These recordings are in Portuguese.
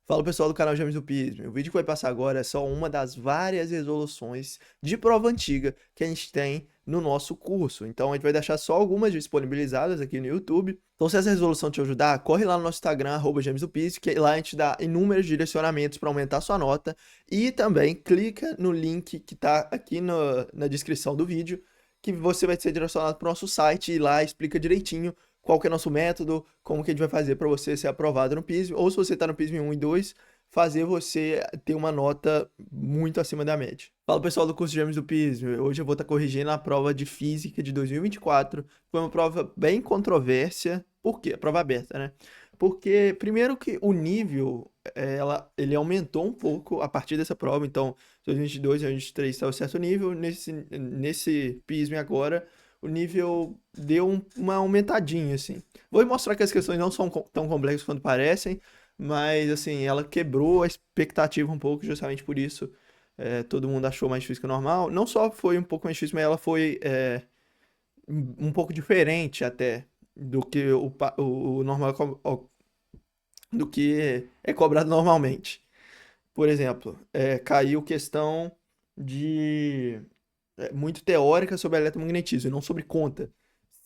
Fala pessoal do canal James do Pismo. O vídeo que vai passar agora é só uma das várias resoluções de prova antiga que a gente tem no nosso curso. Então a gente vai deixar só algumas disponibilizadas aqui no YouTube. Então se essa resolução te ajudar, corre lá no nosso Instagram, @jamesdopismo, que lá a gente dá inúmeros direcionamentos para aumentar sua nota. E também clica no link que está aqui na descrição do vídeo, que você vai ser direcionado para o nosso site e lá explica direitinho qual que é o nosso método, como que a gente vai fazer para você ser aprovado no PISM, ou se você está no PISM 1 e 2, fazer você ter uma nota muito acima da média. Fala pessoal do curso de Gêmeos do PISM, hoje eu vou estar corrigindo a prova de Física de 2024, foi uma prova bem controvérsia, por quê? A prova aberta, né? Porque, primeiro que o nível, ele aumentou um pouco a partir dessa prova, então 2022 e 2023 estava certo nível, nesse PISM agora o nível deu uma aumentadinha, assim. Vou mostrar que as questões não são tão complexas quanto parecem, mas, assim, ela quebrou a expectativa um pouco, justamente por isso todo mundo achou mais difícil que o normal. Não só foi um pouco mais difícil, mas ela foi um pouco diferente até do que o normal, do que é cobrado normalmente. Por exemplo, caiu questão de muito teórica sobre eletromagnetismo e não sobre conta.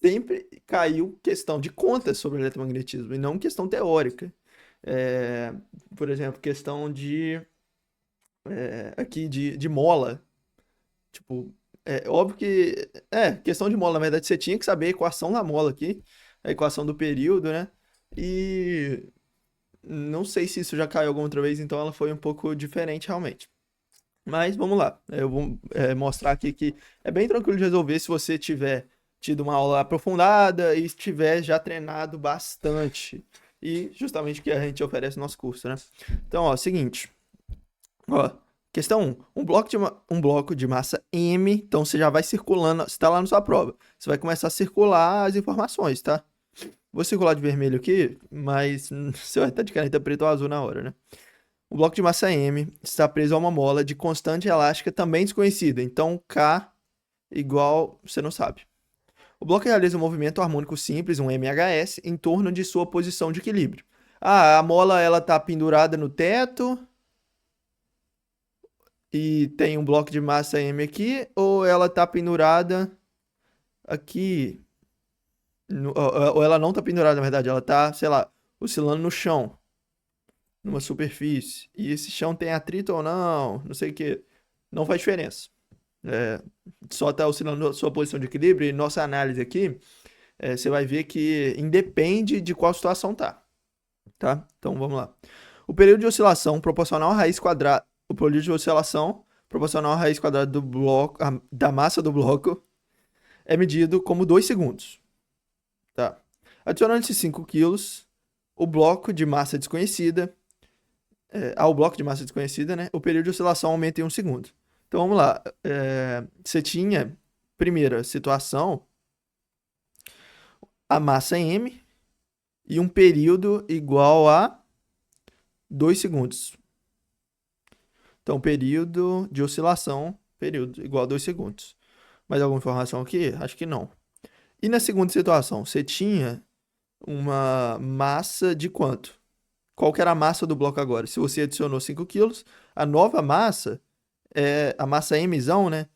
Sempre caiu questão de conta sobre eletromagnetismo e não questão teórica. É, por exemplo, questão aqui de mola. Tipo, é óbvio que. Questão de mola, na verdade, você tinha que saber a equação da mola aqui, a equação do período, né? E não sei se isso já caiu alguma outra vez, então ela foi um pouco diferente realmente. Mas vamos lá. Eu vou mostrar aqui que é bem tranquilo de resolver se você tiver tido uma aula aprofundada e estiver já treinado bastante. E justamente o que a gente oferece no nosso curso, né? Então, ó, seguinte. Ó, questão 1. Um bloco de massa M. Então você já vai circulando. Você está lá na sua prova. Você vai começar a circular as informações, tá? Vou circular de vermelho aqui, mas você vai estar de caneta preta ou azul na hora, né? O bloco de massa M está preso a uma mola de constante elástica também desconhecida. Então, K igual, você não sabe. O bloco realiza um movimento harmônico simples, um MHS, em torno de sua posição de equilíbrio. Ah, a mola ela está pendurada no teto e tem um bloco de massa M aqui, ou ela está pendurada aqui, ou ela não está pendurada, na verdade, ela está, sei lá, oscilando no chão, numa superfície. E esse chão tem atrito ou não, não sei o que. Não faz diferença. É, só está oscilando a sua posição de equilíbrio e nossa análise aqui, você vai ver que independe de qual situação tá? Então vamos lá. O período de oscilação proporcional à raiz quadrada, o período de oscilação proporcional à raiz quadrada do bloco, da massa do bloco é medido como 2 segundos, tá? Adicionando-se 5 quilos, o bloco de massa desconhecida, ao bloco de massa desconhecida, né? O período de oscilação aumenta em 1 segundo. Então vamos lá. Você tinha, primeira situação, a massa M e um período igual a 2 segundos. Então, período de oscilação, período igual a 2 segundos. Mais alguma informação aqui? Acho que não. E na segunda situação, você tinha uma massa de quanto? Qual que era a massa do bloco agora? Se você adicionou 5 quilos, a nova massa, a massa Mzão, né?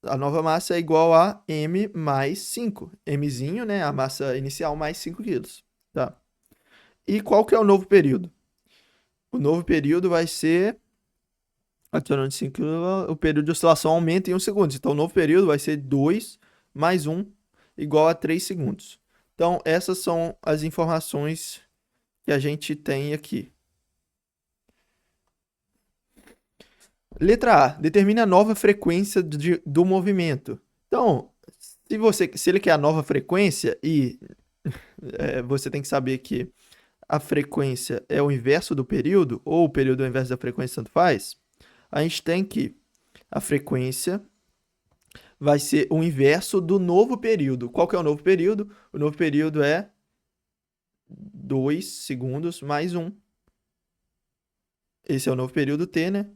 A nova massa é igual a M mais 5. Mzinho, né? A massa inicial mais 5 quilos. Tá? E qual que é o novo período? O novo período vai ser, adicionando 5 quilos, o período de oscilação aumenta em 1 segundo. Então, o novo período vai ser 2 mais 1 igual a 3 segundos. Então, essas são as informações que a gente tem aqui. Letra A. Determine a nova frequência do movimento. Então, se ele quer a nova frequência e você tem que saber que a frequência é o inverso do período, ou o período é o inverso da frequência, tanto faz, a gente tem que a frequência vai ser o inverso do novo período. Qual que é o novo período? O novo período é 2 segundos mais 1. Esse é o novo período T, né?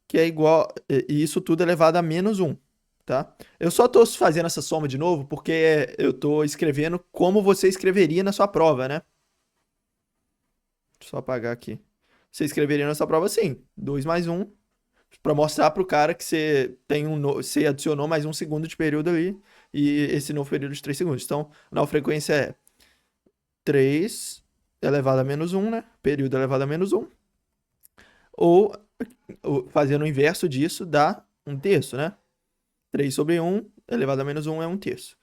Que é igual. E isso tudo elevado a menos 1. Tá? Eu só estou fazendo essa soma de novo porque eu estou escrevendo como você escreveria na sua prova, né? Deixa eu só apagar aqui. você escreveria nessa prova assim, 2 mais 1, para mostrar para o cara que você tem você adicionou mais um segundo de período ali, e esse novo período de 3 segundos. Então, a frequência é 3 elevado a menos 1, né? Período elevado a menos 1. Ou, fazendo o inverso disso, dá 1/3, né? 3 sobre 1 elevado a menos 1 é 1/3.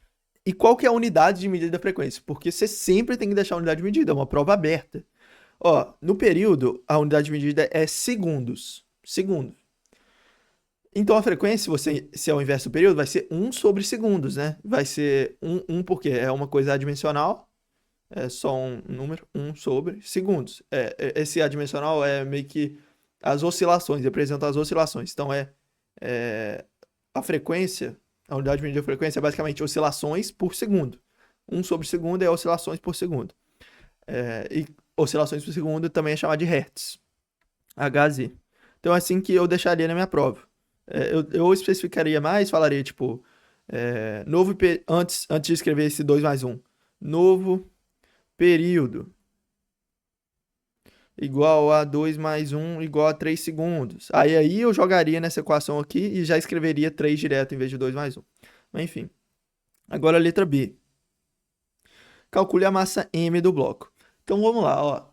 E qual que é a unidade de medida da frequência? Porque você sempre tem que deixar a unidade de medida, é uma prova aberta. Ó, no período, a unidade de medida é segundos. Segundos. Então a frequência, se é o inverso do período, vai ser 1 sobre segundos, né? Vai ser 1 porque é uma coisa adimensional, é só um número, 1 sobre segundos. Esse adimensional é meio que as oscilações, representa as oscilações. Então a frequência, a unidade de medida de frequência é basicamente oscilações por segundo. 1 sobre segundo é oscilações por segundo. E oscilações por segundo também é chamado de Hertz. Hz. Então é assim que eu deixaria na minha prova. Eu especificaria mais, falaria tipo, antes de escrever esse 2 mais 1, novo período igual a 2 mais 1 igual a 3 segundos. Aí eu jogaria nessa equação aqui e já escreveria 3 direto em vez de 2 mais 1. Mas enfim. Agora a letra B. Calcule a massa M do bloco. Então vamos lá, ó.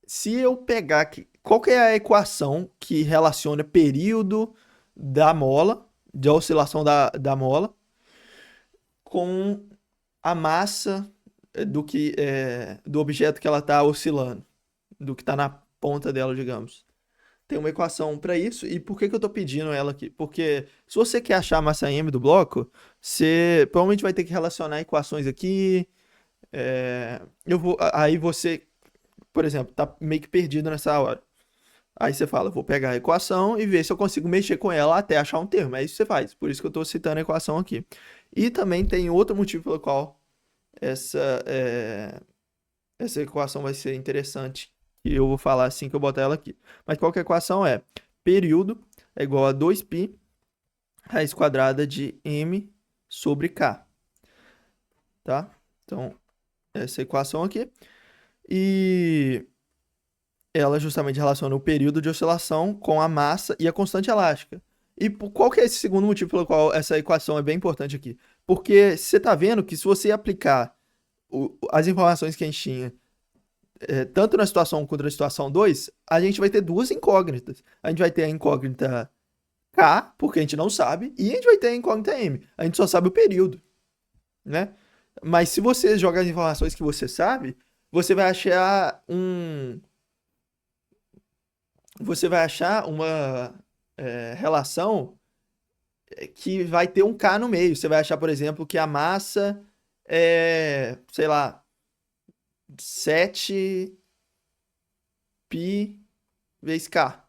Se eu pegar aqui, qual que é a equação que relaciona período da mola, de oscilação da mola, com a massa do objeto que ela está oscilando, do que está na ponta dela, digamos. Tem uma equação para isso, e por que eu estou pedindo ela aqui? Porque se você quer achar a massa M do bloco, você provavelmente vai ter que relacionar equações aqui. Aí você, por exemplo, tá meio que perdido nessa hora. Aí você fala, vou pegar a equação e ver se eu consigo mexer com ela até achar um termo. É isso que você faz. Por isso que eu estou citando a equação aqui. E também tem outro motivo pelo qual essa equação vai ser interessante. E eu vou falar assim que eu botar ela aqui. Mas qual que é a equação é? Período é igual a 2π raiz quadrada de m sobre k. Tá? Então, essa equação aqui. E ela justamente relaciona o período de oscilação com a massa e a constante elástica. E qual que é esse segundo motivo pelo qual essa equação é bem importante aqui? Porque você está vendo que se você aplicar as informações que a gente tinha, tanto na situação 1 quanto na situação 2, a gente vai ter duas incógnitas. A gente vai ter a incógnita K, porque a gente não sabe, e a gente vai ter a incógnita M. A gente só sabe o período, né? Mas se você joga as informações que você sabe, você vai achar uma relação que vai ter um K no meio. Você vai achar, por exemplo, que a massa é, sei lá, 7π vezes K.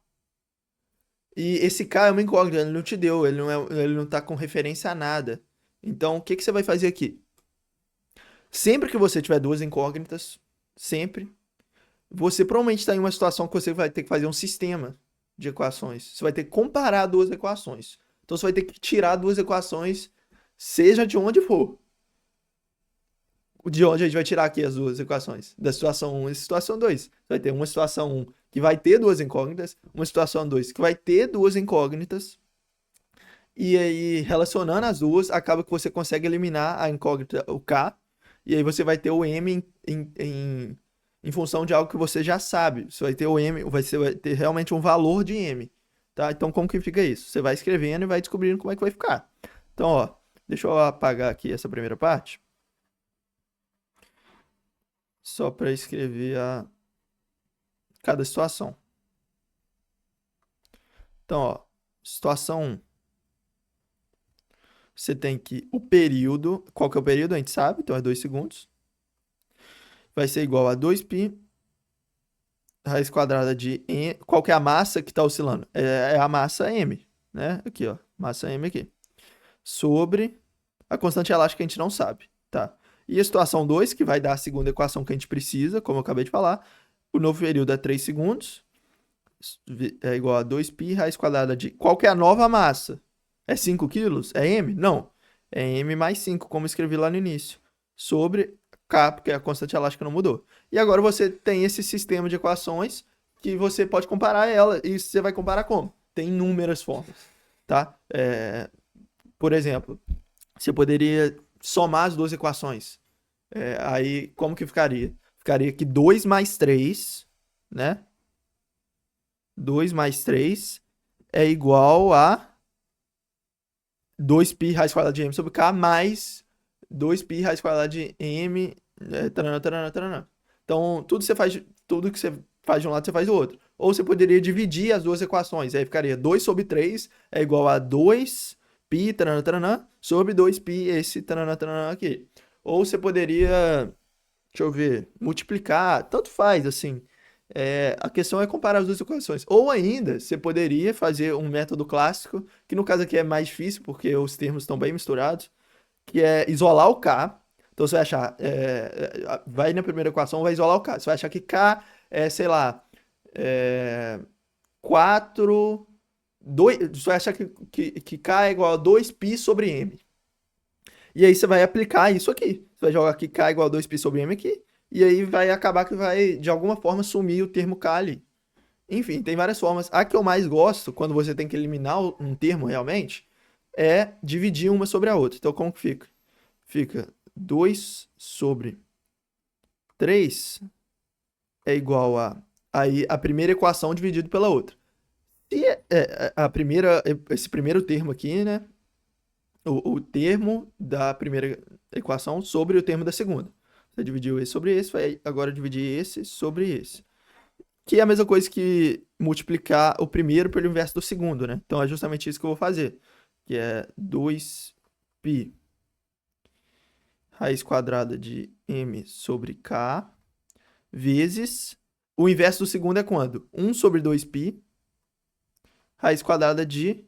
E esse K é uma incógnita, ele não te deu, ele não tá com referência a nada. Então, o que que você vai fazer aqui? Sempre que você tiver duas incógnitas, sempre, você provavelmente está em uma situação que você vai ter que fazer um sistema de equações. Você vai ter que comparar duas equações. Então você vai ter que tirar duas equações, seja de onde for. De onde a gente vai tirar aqui as duas equações? Da situação 1 e situação 2. Você vai ter uma situação 1 que vai ter duas incógnitas, uma situação 2 que vai ter duas incógnitas. E aí, relacionando as duas, acaba que você consegue eliminar a incógnita, o K, e aí você vai ter o M em função de algo que você já sabe. Você vai ter o M, vai ter realmente um valor de M. Tá? Então, como que fica isso? Você vai escrevendo e vai descobrindo como é que vai ficar. Então, ó, deixa eu apagar aqui essa primeira parte. Só para escrever cada situação. Então, ó, situação 1. Você tem que o período, qual que é o período? A gente sabe, então é 2 segundos. Vai ser igual a 2π raiz quadrada de M. Qual que é a massa que está oscilando? É a massa M, né? Aqui, ó, massa M aqui. Sobre a constante elástica que a gente não sabe, tá? E a situação 2, que vai dar a segunda equação que a gente precisa, como eu acabei de falar. O novo período é 3 segundos. É igual a 2π raiz quadrada de... Qual que é a nova massa? É 5 quilos? É M? Não. É M mais 5, como eu escrevi lá no início. Sobre K, porque a constante elástica não mudou. E agora você tem esse sistema de equações que você pode comparar ela. E você vai comparar como? Tem inúmeras formas, tá? Por exemplo, você poderia somar as duas equações. Aí, como que ficaria? Ficaria que 2 mais 3, né? 2 mais 3 é igual a 2π raiz quadrada de m sobre k mais 2π raiz quadrada de m, taranã, taranã, taranã. Então, tudo que você faz de um lado, você faz do outro. Ou você poderia dividir as duas equações. Aí ficaria 2 sobre 3 é igual a 2π, taranã, taranã, sobre 2π, esse taranã, taranã aqui. Ou você poderia, deixa eu ver, multiplicar, tanto faz, assim. A questão é comparar as duas equações. Ou ainda, você poderia fazer um método clássico, que no caso aqui é mais difícil, porque os termos estão bem misturados, que é isolar o K. Então você vai achar, vai na primeira equação, vai isolar o K. Você vai achar que K é, sei lá, é, 4, 2, você vai achar que K é igual a 2π sobre M. E aí você vai aplicar isso aqui. Você vai jogar aqui K igual a 2π sobre M aqui, e aí vai acabar que vai, de alguma forma, sumir o termo K ali. Enfim, tem várias formas. A que eu mais gosto, quando você tem que eliminar um termo realmente, é dividir uma sobre a outra. Então, como que fica? Fica 2 sobre 3 é igual a aí a primeira equação dividido pela outra. Se esse primeiro termo aqui, né? O termo da primeira equação sobre o termo da segunda. Você dividiu esse sobre esse, vai agora dividir esse sobre esse. Que é a mesma coisa que multiplicar o primeiro pelo inverso do segundo, né? Então é justamente isso que eu vou fazer. Que é 2π raiz quadrada de m sobre k vezes... O inverso do segundo é quando? 1 sobre 2π raiz quadrada de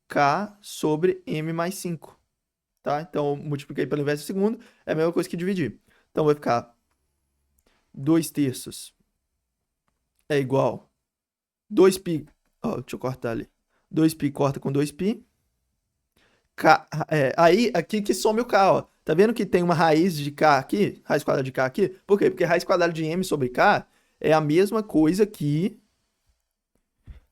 k sobre m mais 5. Tá? Então, eu multipliquei pelo inverso do segundo, é a mesma coisa que dividir. Então, vai ficar 2 terços é igual 2π, ó, deixa eu cortar ali. 2π corta com 2π. Aí, aqui que some o k, ó. Tá vendo que tem uma raiz de k aqui? Raiz quadrada de k aqui? Por quê? Porque raiz quadrada de m sobre k é a mesma coisa que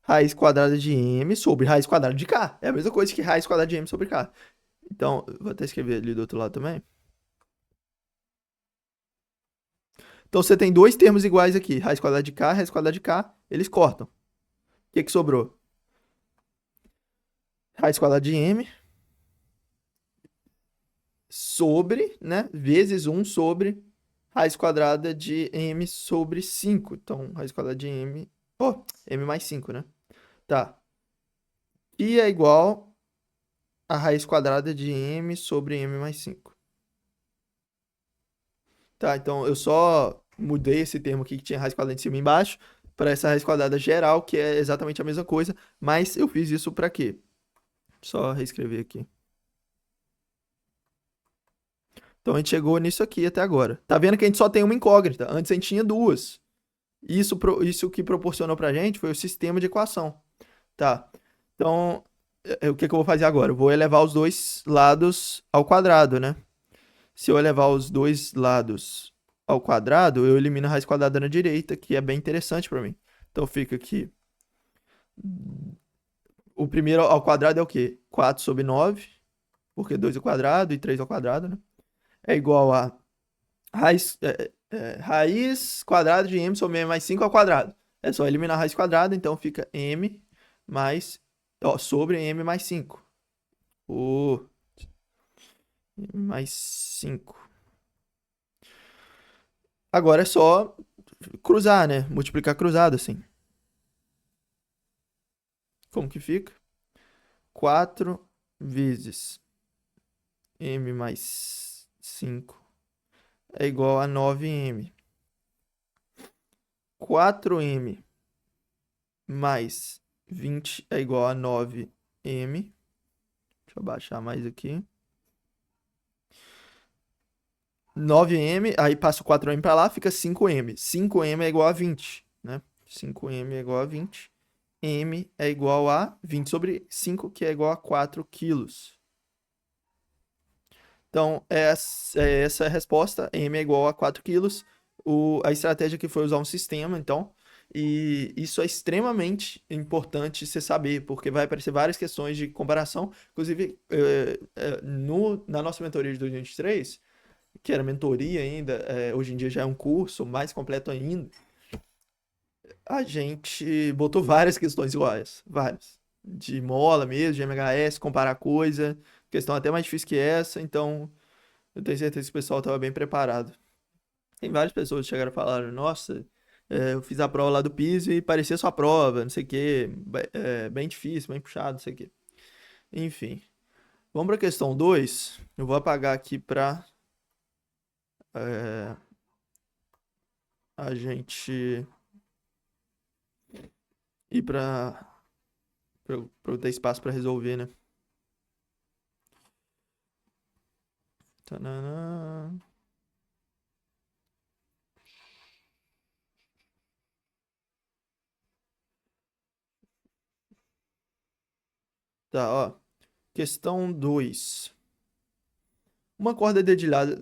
raiz quadrada de m sobre raiz quadrada de k. É a mesma coisa que raiz quadrada de m sobre k. Então, vou até escrever ali do outro lado também. Então, você tem dois termos iguais aqui. Raiz quadrada de k, raiz quadrada de k. Eles cortam. O que sobrou? Raiz quadrada de m sobre, né? Vezes 1 sobre raiz quadrada de m sobre 5. Então, raiz quadrada de m... Oh, m mais 5, né? Tá. E é igual a raiz quadrada de m sobre m mais 5. Tá, então eu só mudei esse termo aqui que tinha raiz quadrada em cima e embaixo para essa raiz quadrada geral, que é exatamente a mesma coisa, mas eu fiz isso para quê? Só reescrever aqui. Então a gente chegou nisso aqui até agora. Tá vendo que a gente só tem uma incógnita? Antes a gente tinha duas. Isso que proporcionou pra gente foi o sistema de equação. Tá. Então, o que eu vou fazer agora? Eu vou elevar os dois lados ao quadrado, né? Se eu elevar os dois lados ao quadrado, eu elimino a raiz quadrada na direita, que é bem interessante para mim. Então fica aqui. O primeiro ao quadrado é o quê? 4 sobre 9, porque 2 ao quadrado e 3 ao quadrado, né? É igual a raiz quadrada de m sobre m mais 5 ao quadrado. É só eliminar a raiz quadrada, então fica m mais, sobre m mais 5. M mais 5. Agora é só cruzar, né? Multiplicar cruzado, assim. Como que fica? 4 vezes m mais 5 é igual a 9m. 4m mais 20 é igual a 9m. Deixa eu baixar mais aqui. 9m, aí passa o 4m para lá, fica 5m. 5m é igual a 20, né? 5m é igual a 20. M é igual a 20 sobre 5, que é igual a 4 quilos. Então, essa é a resposta. M é igual a 4 quilos. A estratégia aqui foi usar um sistema, então. E isso é extremamente importante você saber, porque vai aparecer várias questões de comparação. Inclusive, na nossa mentoria de 2023, que era mentoria ainda, hoje em dia já é um curso mais completo ainda, a gente botou várias questões iguais, várias. De mola mesmo, de MHS, comparar coisa, questão até mais difícil que essa, então eu tenho certeza que o pessoal estava bem preparado. Tem várias pessoas que chegaram e falaram, nossa, eu fiz a prova lá do piso e parecia sua prova, não sei o quê, bem difícil, bem puxado, não sei o quê. Enfim, vamos para a questão 2. Eu vou apagar aqui para a gente ir para eu ter espaço para resolver, né? Tanana. Tá, ó. Questão 2. Uma corda dedilhada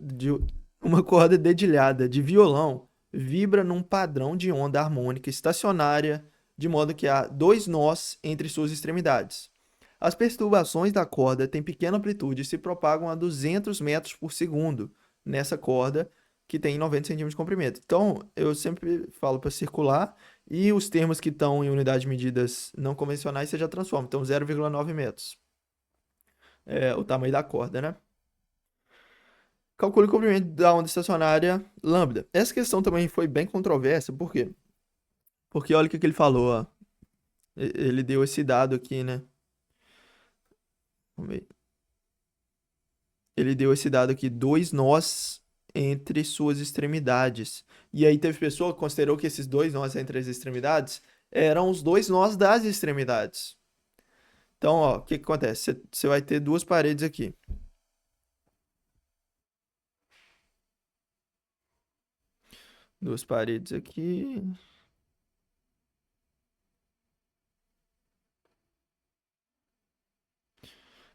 uma corda dedilhada de violão vibra num padrão de onda harmônica estacionária, de modo que há dois nós entre suas extremidades. As perturbações da corda têm pequena amplitude e se propagam a 200 metros por segundo nessa corda, que tem 90 centímetros de comprimento. Então, eu sempre falo para circular e os termos que estão em unidades de medidas não convencionais você já transforma. Então, 0,9 metros é o tamanho da corda, né? Calcule o comprimento da onda estacionária lambda. Essa questão também foi bem controversa, por quê? Porque olha o que que ele falou, ó. Ele deu esse dado aqui, né? Vamos ver. Ele deu esse dado aqui, dois nós entre suas extremidades. E aí teve pessoa que considerou que esses dois nós entre as extremidades eram os dois nós das extremidades. Então, ó, o que que acontece? Você vai ter duas paredes aqui. Duas paredes aqui.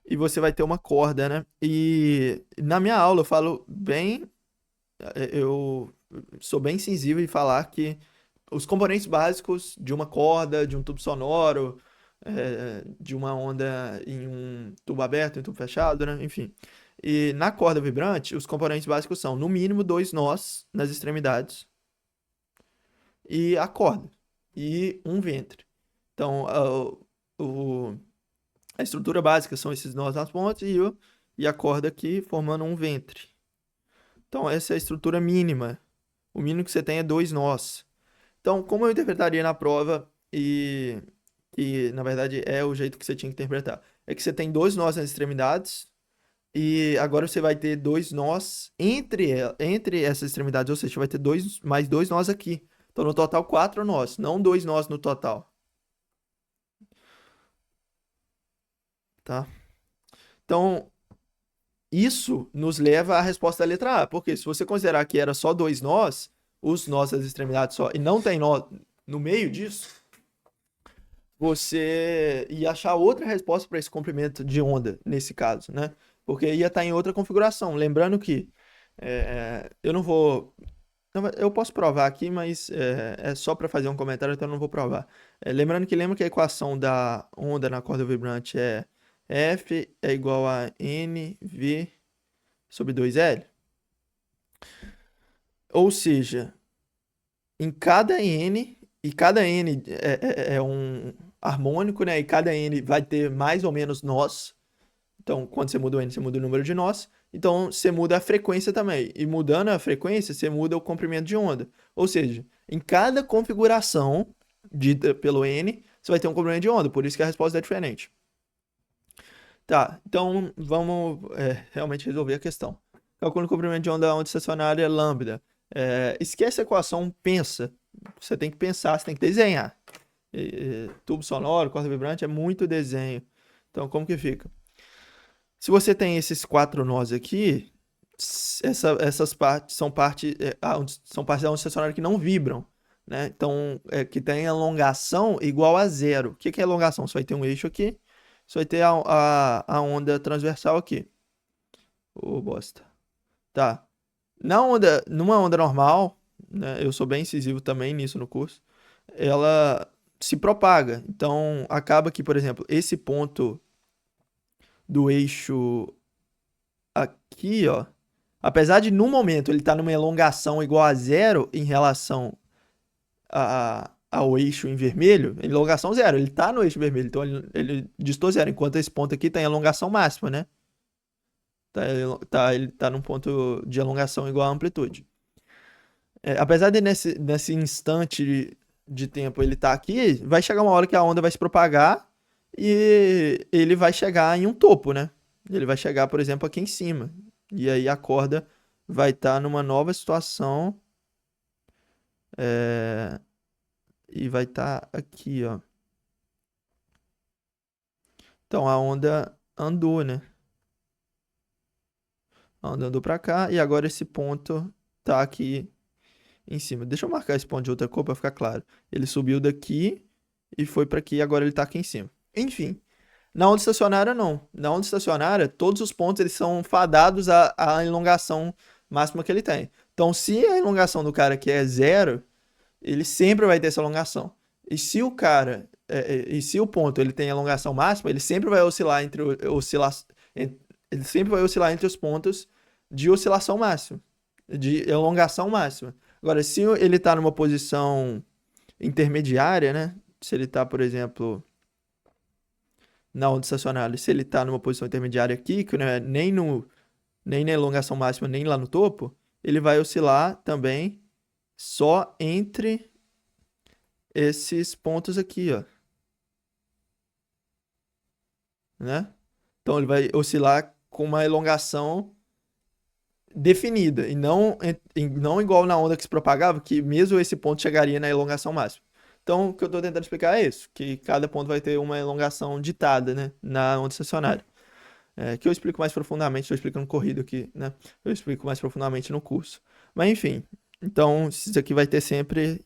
E você vai ter uma corda, né? E na minha aula eu falo bem, eu sou bem sensível em falar que os componentes básicos de uma corda, de um tubo sonoro, de uma onda em um tubo aberto, em um tubo fechado, né? Enfim. E na corda vibrante, os componentes básicos são, no mínimo, dois nós nas extremidades e a corda e um ventre. Então, a estrutura básica são esses nós nas pontas e a corda aqui formando um ventre. Então, essa é a estrutura mínima. O mínimo que você tem é dois nós. Então, como eu interpretaria na prova e na verdade é o jeito que você tinha que interpretar? É que você tem dois nós nas extremidades e agora você vai ter dois nós entre essas extremidades, ou seja, você vai ter mais dois nós aqui. Então, no total, quatro nós, não dois nós no total, tá? Então, isso nos leva à resposta da letra A, porque se você considerar que era só dois nós, os nós das extremidades só, e não tem nó no meio disso, você ia achar outra resposta para esse comprimento de onda, nesse caso, né? Porque ia estar em outra configuração. Lembrando que eu não vou. Eu posso provar aqui, mas é só para fazer um comentário, então eu não vou provar. Lembrando que lembra que a equação da onda na corda vibrante é F é igual a NV sobre 2L? Ou seja, em cada N, e cada N é um harmônico, né? E cada N vai ter mais ou menos nós. Então, quando você muda o N, você muda o número de nós. Então, você muda a frequência também. E mudando a frequência, você muda o comprimento de onda. Ou seja, em cada configuração dita pelo N, você vai ter um comprimento de onda. Por isso que a resposta é diferente. Tá, então vamos realmente resolver a questão. Calcule o comprimento de onda estacionária lambda. Esquece a equação, pensa. Você tem que pensar, você tem que desenhar. Tubo sonoro, corda vibrante, é muito desenho. Então, como que fica? Se você tem esses quatro nós aqui, essas partes são são partes da onda estacionária que não vibram, né? Então, que tem elongação igual a zero. O que que é elongação? Você vai ter um eixo aqui, você vai ter a onda transversal aqui. Ô, bosta. Tá. Numa onda normal, né? Eu sou bem incisivo também nisso no curso. ela se propaga. Então, acaba que, por exemplo, esse ponto do eixo aqui, ó, apesar de no momento ele estar numa elongação igual a zero em relação ao eixo em vermelho, elongação zero, ele está no eixo vermelho, então ele distou zero, enquanto esse ponto aqui tem elongação máxima, né? Ele tá num ponto de elongação igual à amplitude. Apesar de nesse instante de tempo ele tá aqui, vai chegar uma hora que a onda vai se propagar e ele vai chegar em um topo, né? Ele vai chegar, por exemplo, aqui em cima. E aí a corda vai estar numa nova situação é, e vai estar aqui, ó. Então a onda andou, né? A onda andou pra cá e agora esse ponto tá aqui em cima. Deixa eu marcar esse ponto de outra cor para ficar claro. Ele subiu daqui e foi para aqui, agora ele está aqui em cima. Enfim, na onda estacionária não. Na onda estacionária, todos os pontos eles são fadados à elongação máxima que ele tem. Então, se a elongação do cara aqui é zero, ele sempre vai ter essa elongação. E se o cara, e se o ponto ele tem elongação máxima, ele sempre vai oscilar ele sempre vai oscilar entre os pontos de oscilação máxima, de elongação máxima. Agora, se ele está numa posição intermediária, né? Se ele está, por exemplo, na onda estacionária, se ele está numa posição intermediária aqui, que não é nem na elongação máxima, nem lá no topo, ele vai oscilar também só entre esses pontos aqui, ó. Né? Então ele vai oscilar com uma elongação definida, e não igual na onda que se propagava, que mesmo esse ponto chegaria na elongação máxima. Então, o que eu estou tentando explicar é isso, que cada ponto vai ter uma elongação ditada, né, na onda estacionária. Que eu explico mais profundamente, estou explicando corrido aqui, né? Eu explico mais profundamente no curso. Mas enfim, então isso aqui vai ter sempre,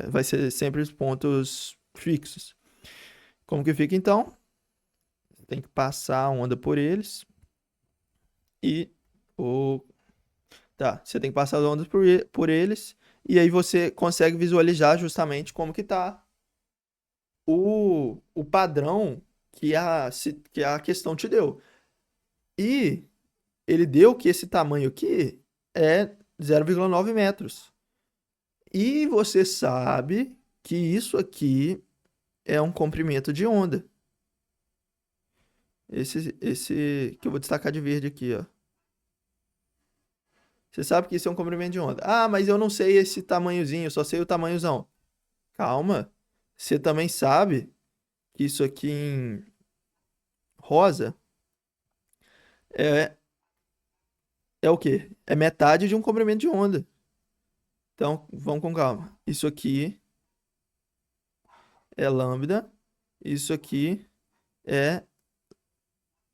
vai ser sempre os pontos fixos. Como que fica então? Tem que passar a onda por eles e o Tá, você tem que passar as ondas por eles, e aí você consegue visualizar justamente como que tá o padrão que a questão te deu. E ele deu que esse tamanho aqui é 0,9 metros. E você sabe que isso aqui é um comprimento de onda. Esse que eu vou destacar de verde aqui, ó. Você sabe que isso é um comprimento de onda. Ah, mas eu não sei esse tamanhozinho, eu só sei o tamanhozão. Calma. Você também sabe que isso aqui em rosa é, é o quê? É metade de um comprimento de onda. Então, vamos com calma. Isso aqui é lambda. Isso aqui é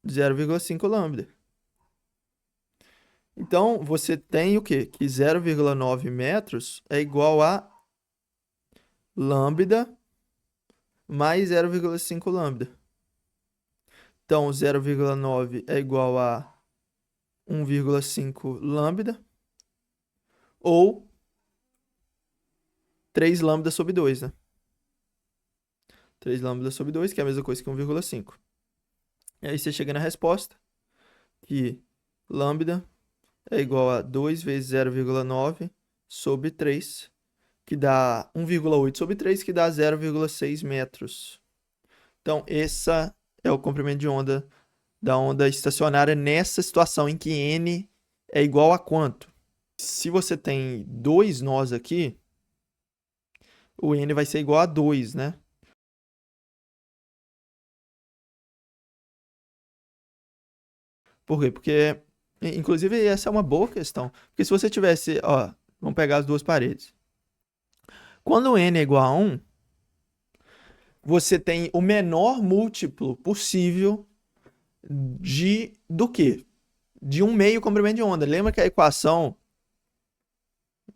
0,5 lambda. Então, você tem o quê? Que 0,9 metros é igual a lambda mais 0,5 lambda. Então, 0,9 é igual a 1,5 lambda ou 3 lambda sobre 2, né? 3 lambda sobre 2, que é a mesma coisa que 1,5. E aí você chega na resposta, que lambda é igual a 2 vezes 0,9 sobre 3, que dá 1,8 sobre 3, que dá 0,6 metros. Então, esse é o comprimento de onda da onda estacionária nessa situação em que n é igual a quanto? Se você tem dois nós aqui, o n vai ser igual a 2, né? Por quê? Porque, inclusive, essa é uma boa questão. Porque se você tivesse, ó, vamos pegar as duas paredes. Quando n é igual a 1, você tem o menor múltiplo possível do quê? De um meio comprimento de onda. Lembra que a equação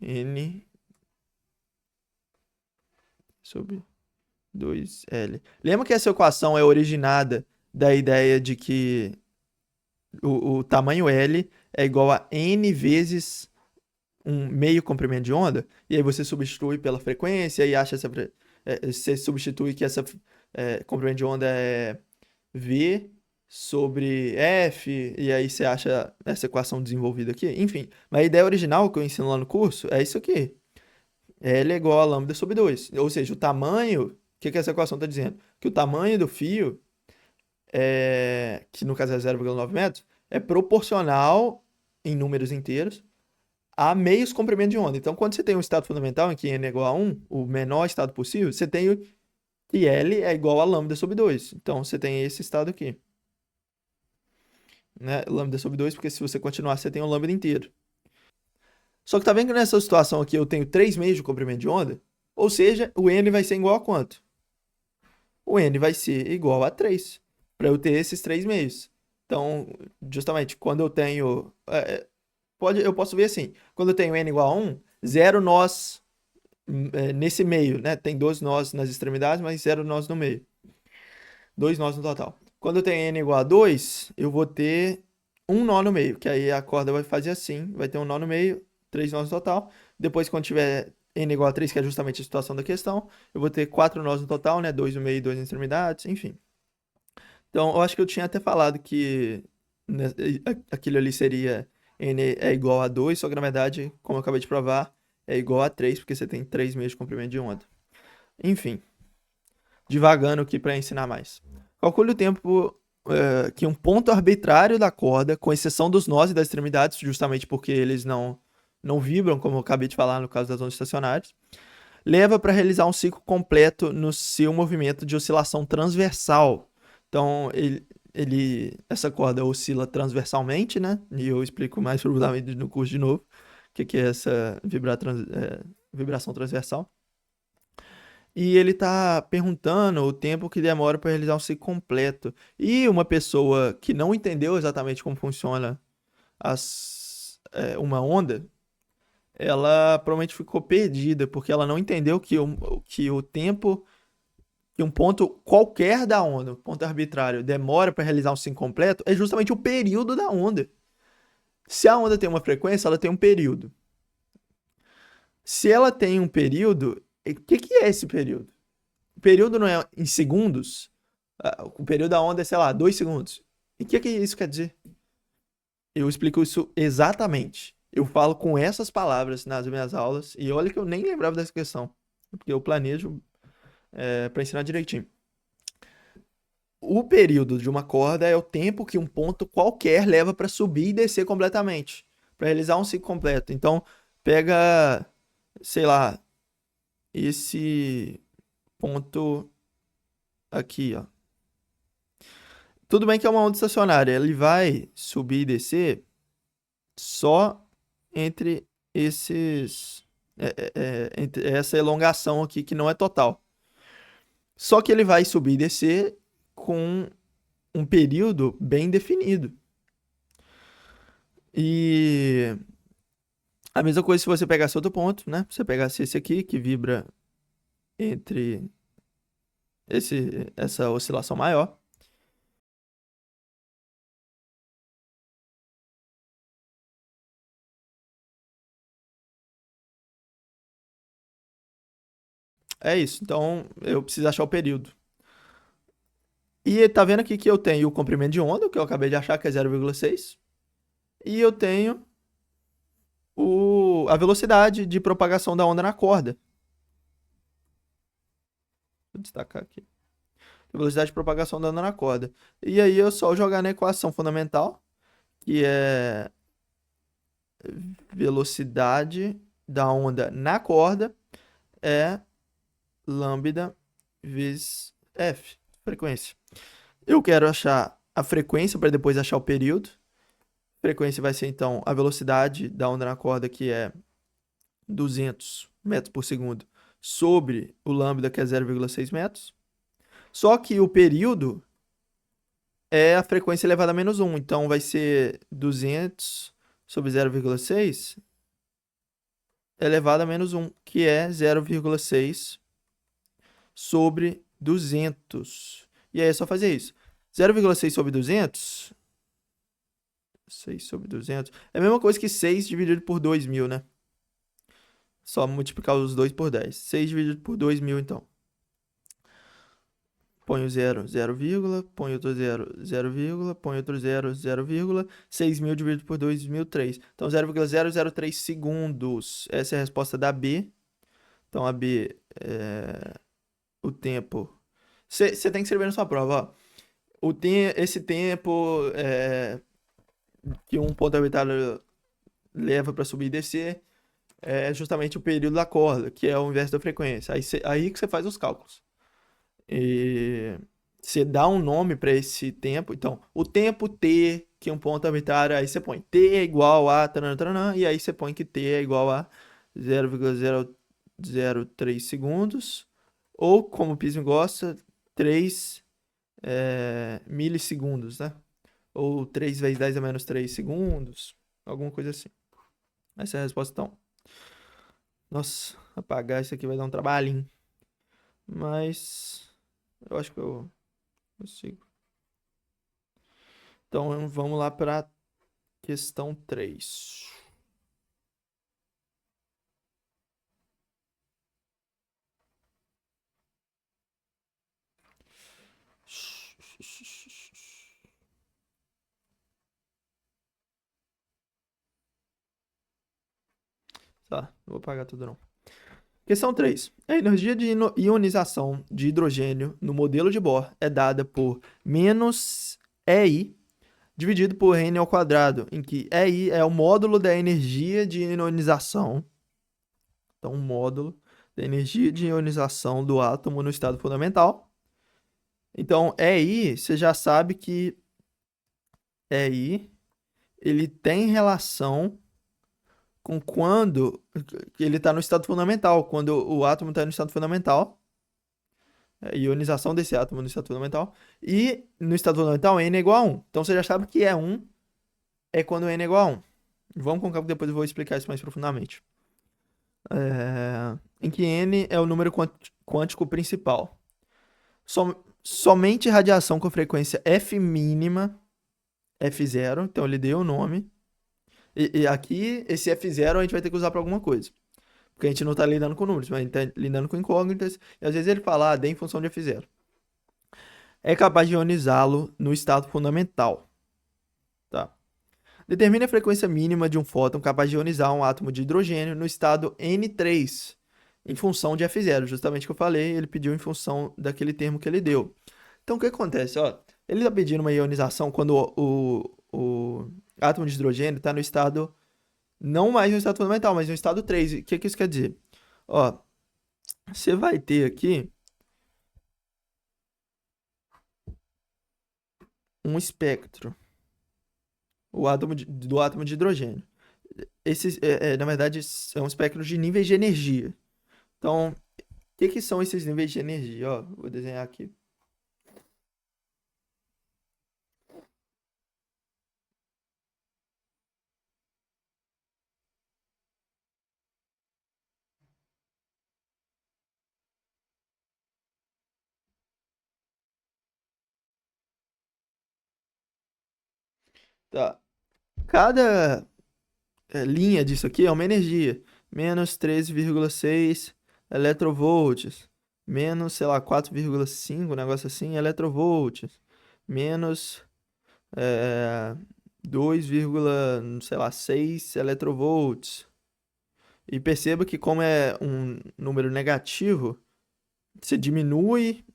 n sobre 2L. Lembra que essa equação é originada da ideia de que o tamanho L é igual a n vezes um meio comprimento de onda, e aí você substitui pela frequência e acha você substitui que essa comprimento de onda é V sobre F, e aí você acha essa equação desenvolvida aqui. Enfim, mas a ideia original que eu ensino lá no curso é isso aqui. L é igual a lambda sobre 2. Ou seja, o tamanho... O que que essa equação está dizendo? Que o tamanho do fio, que no caso é 0,9 metros, é proporcional, em números inteiros, a meios comprimento de onda. Então, quando você tem um estado fundamental em que n é igual a 1, o menor estado possível, você tem que L é igual a lambda sobre 2. Então, você tem esse estado aqui. Né? Lambda sobre 2, porque se você continuar, você tem o lambda inteiro. Só que tá vendo que nessa situação aqui eu tenho 3 meios de comprimento de onda? Ou seja, o N vai ser igual a quanto? O N vai ser igual a 3, para eu ter esses 3 meios. Então, justamente, quando eu tenho... eu posso ver assim, quando eu tenho N igual a 1, 0 nós nesse meio, né? Tem 12 nós nas extremidades, mas 0 nós no meio. 2 nós no total. Quando eu tenho N igual a 2, eu vou ter um nó no meio, que aí a corda vai fazer assim, vai ter um nó no meio, 3 nós no total. Depois, quando tiver N igual a 3, que é justamente a situação da questão, eu vou ter 4 nós no total, né? 2 no meio e 2 nas extremidades, enfim. Então, eu acho que eu tinha até falado que né, aquilo ali seria N é igual a 2, só que na verdade, como eu acabei de provar, é igual a 3, porque você tem 3 meios de comprimento de onda. Enfim, devagando aqui para ensinar mais. Calcule o tempo que um ponto arbitrário da corda, com exceção dos nós e das extremidades, justamente porque eles não vibram, como eu acabei de falar no caso das ondas estacionárias, leva para realizar um ciclo completo no seu movimento de oscilação transversal. Então, essa corda oscila transversalmente, né? E eu explico mais profundamente no curso de novo o que é essa vibração transversal. E ele está perguntando o tempo que demora para realizar um ciclo completo. E uma pessoa que não entendeu exatamente como funciona uma onda, ela provavelmente ficou perdida, porque ela não entendeu que o tempo que um ponto qualquer da onda, um ponto arbitrário, demora para realizar um ciclo completo, é justamente o período da onda. Se a onda tem uma frequência, ela tem um período. Se ela tem um período, o que é esse período? O período não é em segundos? O período da onda é, sei lá, 2 segundos. E o que isso quer dizer? Eu explico isso exatamente. Eu falo com essas palavras nas minhas aulas, e olha que eu nem lembrava dessa questão, porque eu planejo para ensinar direitinho. O período de uma corda é o tempo que um ponto qualquer leva para subir e descer completamente, para realizar um ciclo completo. Então, pega, sei lá, esse ponto aqui, ó. Tudo bem que é uma onda estacionária, ele vai subir e descer só entre entre essa elongação aqui que não é total. Só que ele vai subir e descer com um período bem definido. E a mesma coisa se você pegasse outro ponto, né? Você pegasse esse aqui que vibra entre essa oscilação maior. É isso. Então, eu preciso achar o período. E tá vendo aqui que eu tenho o comprimento de onda, que eu acabei de achar que é 0,6. E eu tenho a velocidade de propagação da onda na corda. Vou destacar aqui. A velocidade de propagação da onda na corda. E aí eu só jogar na equação fundamental, que é velocidade da onda na corda é lambda vezes f, frequência. Eu quero achar a frequência para depois achar o período. Frequência vai ser então a velocidade da onda na corda, que é 200 metros por segundo, sobre o lambda, que é 0,6 metros. Só que o período é a frequência elevada a menos 1. Então vai ser 200 sobre 0,6 elevado a menos 1, que é 0,6 sobre 200. E aí é só fazer isso. 0,6 sobre 200... 6 sobre 200... É a mesma coisa que 6 dividido por 2.000, né? Só multiplicar os dois por 10. 6 dividido por 2.000, então. Põe o zero, 0, põe outro zero, 0, põe outro zero, 0, 6.000 dividido por 2.000, 3. Então, 0,003 segundos. Essa é a resposta da B. Então, a B é o tempo. Você tem que escrever na sua prova, ó. Esse tempo que um ponto orbital leva para subir e descer é justamente o período da corda, que é o inverso da frequência. Aí que você faz os cálculos. E você dá um nome para esse tempo. Então, o tempo t, que é um ponto arbitrário, aí você põe t é igual a taranã, taranã, e aí você põe que t é igual a 0,003 segundos, ou, como o Pismo gosta, 3 milissegundos, né? Ou 3 vezes 10 a menos 3 segundos, alguma coisa assim. Essa é a resposta, então. Nossa, apagar isso aqui vai dar um trabalhinho. Mas eu acho que eu consigo. Então vamos lá para questão 3. Tá, não vou apagar tudo não. Questão 3. A energia de ionização de hidrogênio no modelo de Bohr é dada por menos EI dividido por N ao quadrado, em que EI é o módulo da energia de ionização. Então, o módulo da energia de ionização do átomo no estado fundamental. Então, EI, você já sabe que EI, ele tem relação com quando ele está no estado fundamental, quando o átomo está no estado fundamental, a ionização desse átomo no estado fundamental, e no estado fundamental N é igual a 1. Então você já sabe que 1 é quando N é igual a 1. Vamos com calma que depois eu vou explicar isso mais profundamente. Em que N é o número quântico principal. Somente radiação com frequência F mínima, F0, então ele deu o nome. E aqui, esse F0 a gente vai ter que usar para alguma coisa. Porque a gente não está lidando com números, mas a gente está lidando com incógnitas. E às vezes ele fala, D em função de F0. É capaz de ionizá-lo no estado fundamental. Tá? Determine a frequência mínima de um fóton capaz de ionizar um átomo de hidrogênio no estado N3, em função de F0. Justamente o que eu falei, ele pediu em função daquele termo que ele deu. Então, o que acontece? Ó, ele está pedindo uma ionização quando o átomo de hidrogênio está no estado, não mais no estado fundamental, mas no estado 3. O que isso quer dizer? Ó, você vai ter aqui um espectro, do átomo de hidrogênio. Esse, na verdade, é um espectro de níveis de energia. Então, o que são esses níveis de energia? Ó, vou desenhar aqui. Tá. Cada linha disso aqui é uma energia. Menos 13,6 eletrovolts. Menos, sei lá, 4,5, um negócio assim, eletrovolts. Menos 2, sei lá, 6 eletrovolts. E perceba que como é um número negativo, você diminui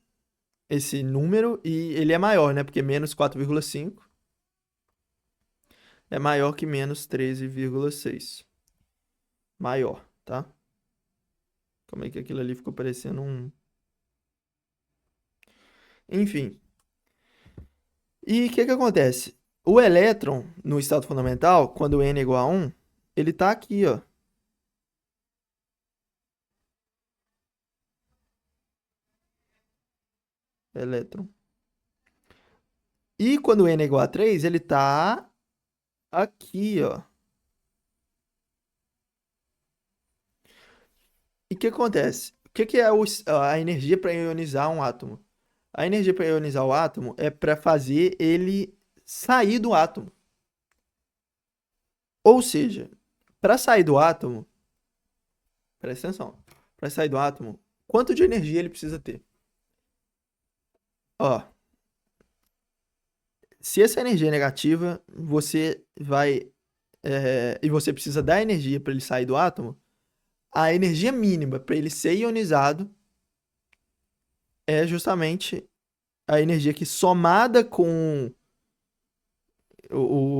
esse número e ele é maior, né? Porque menos 4,5 é maior que menos 13,6. Maior, tá? Como é que aquilo ali ficou parecendo um... Enfim. E o que acontece? O elétron, no estado fundamental, quando n é igual a 1, ele tá aqui, ó. Elétron. E quando n é igual a 3, ele tá aqui, ó. E o que acontece? O que é a energia para ionizar um átomo? A energia para ionizar o átomo é para fazer ele sair do átomo. Ou seja, para sair do átomo, Presta atenção. Para sair do átomo, quanto de energia ele precisa ter? Ó, se essa energia é negativa, você vai. E você precisa da energia para ele sair do átomo, a energia mínima para ele ser ionizado é justamente a energia que, somada com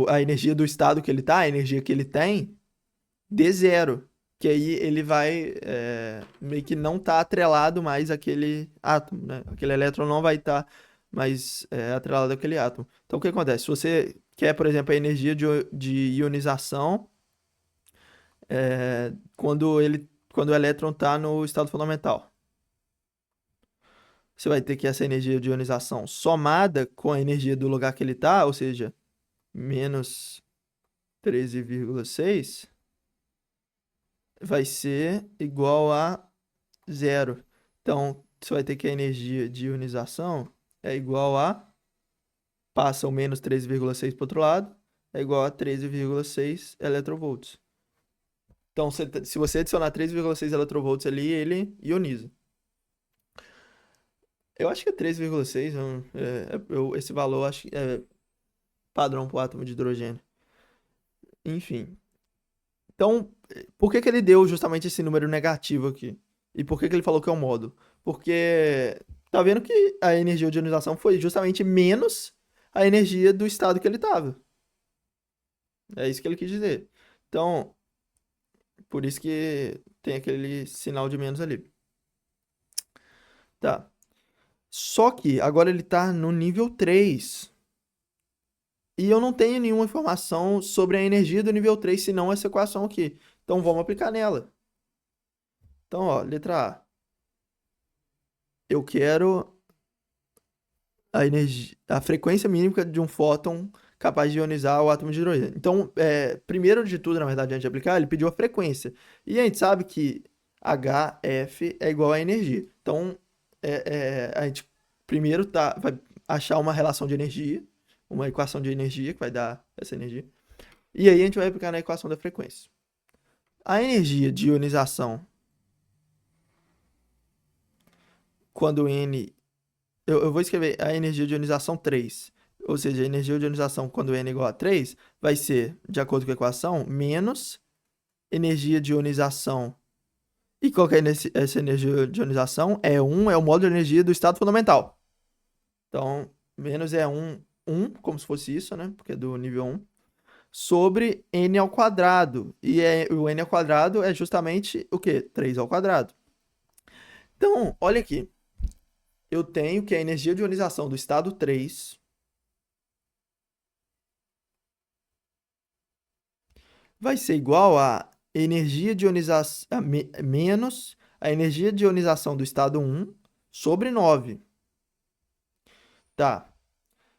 a energia do estado que ele tá, a energia que ele tem, dê zero. Que aí ele vai meio que não tá atrelado mais àquele átomo, né? Aquele elétron não vai estar mais atrelado àquele átomo. Então o que acontece? Se você quer, por exemplo, a energia de ionização quando o elétron está no estado fundamental. Você vai ter que essa energia de ionização somada com a energia do lugar que ele está, ou seja, menos 13,6, vai ser igual a zero. Então, você vai ter que a energia de ionização é igual a, passa o menos 13,6 para o outro lado, é igual a 13,6 eletronvolts. Então, se você adicionar 3,6 eletronvolts ali, ele ioniza. Eu acho que é 3,6, esse valor eu acho que é padrão para o átomo de hidrogênio. Enfim. Então, por que que ele deu justamente esse número negativo aqui? E por que que ele falou que é um módulo? Porque tá vendo que a energia de ionização foi justamente menos a energia do estado que ele estava. É isso que ele quis dizer. Então, por isso que tem aquele sinal de menos ali. Tá. Só que agora ele tá no nível 3. E eu não tenho nenhuma informação sobre a energia do nível 3, senão essa equação aqui. Então vamos aplicar nela. Então, ó, letra A. Eu quero a frequência mínima de um fóton capaz de ionizar o átomo de hidrogênio. Então, primeiro de tudo, na verdade, antes de aplicar, ele pediu a frequência. E a gente sabe que HF é igual a energia. Então, a gente primeiro vai achar uma relação de energia, uma equação de energia que vai dar essa energia. E aí a gente vai aplicar na equação da frequência. A energia de ionização, quando N. Eu vou escrever a energia de ionização 3. Ou seja, a energia de ionização quando N é igual a 3 vai ser, de acordo com a equação, menos energia de ionização. E qual que é essa energia de ionização? É o módulo de energia do estado fundamental. Então, menos é 1, como se fosse isso, né? Porque é do nível 1. Sobre N ao quadrado. E o N ao quadrado é justamente o quê? 3 ao quadrado. Então, olha aqui. Eu tenho que a energia de ionização do estado 3 vai ser igual a energia de ionização menos a energia de ionização do estado 1 sobre 9. Tá.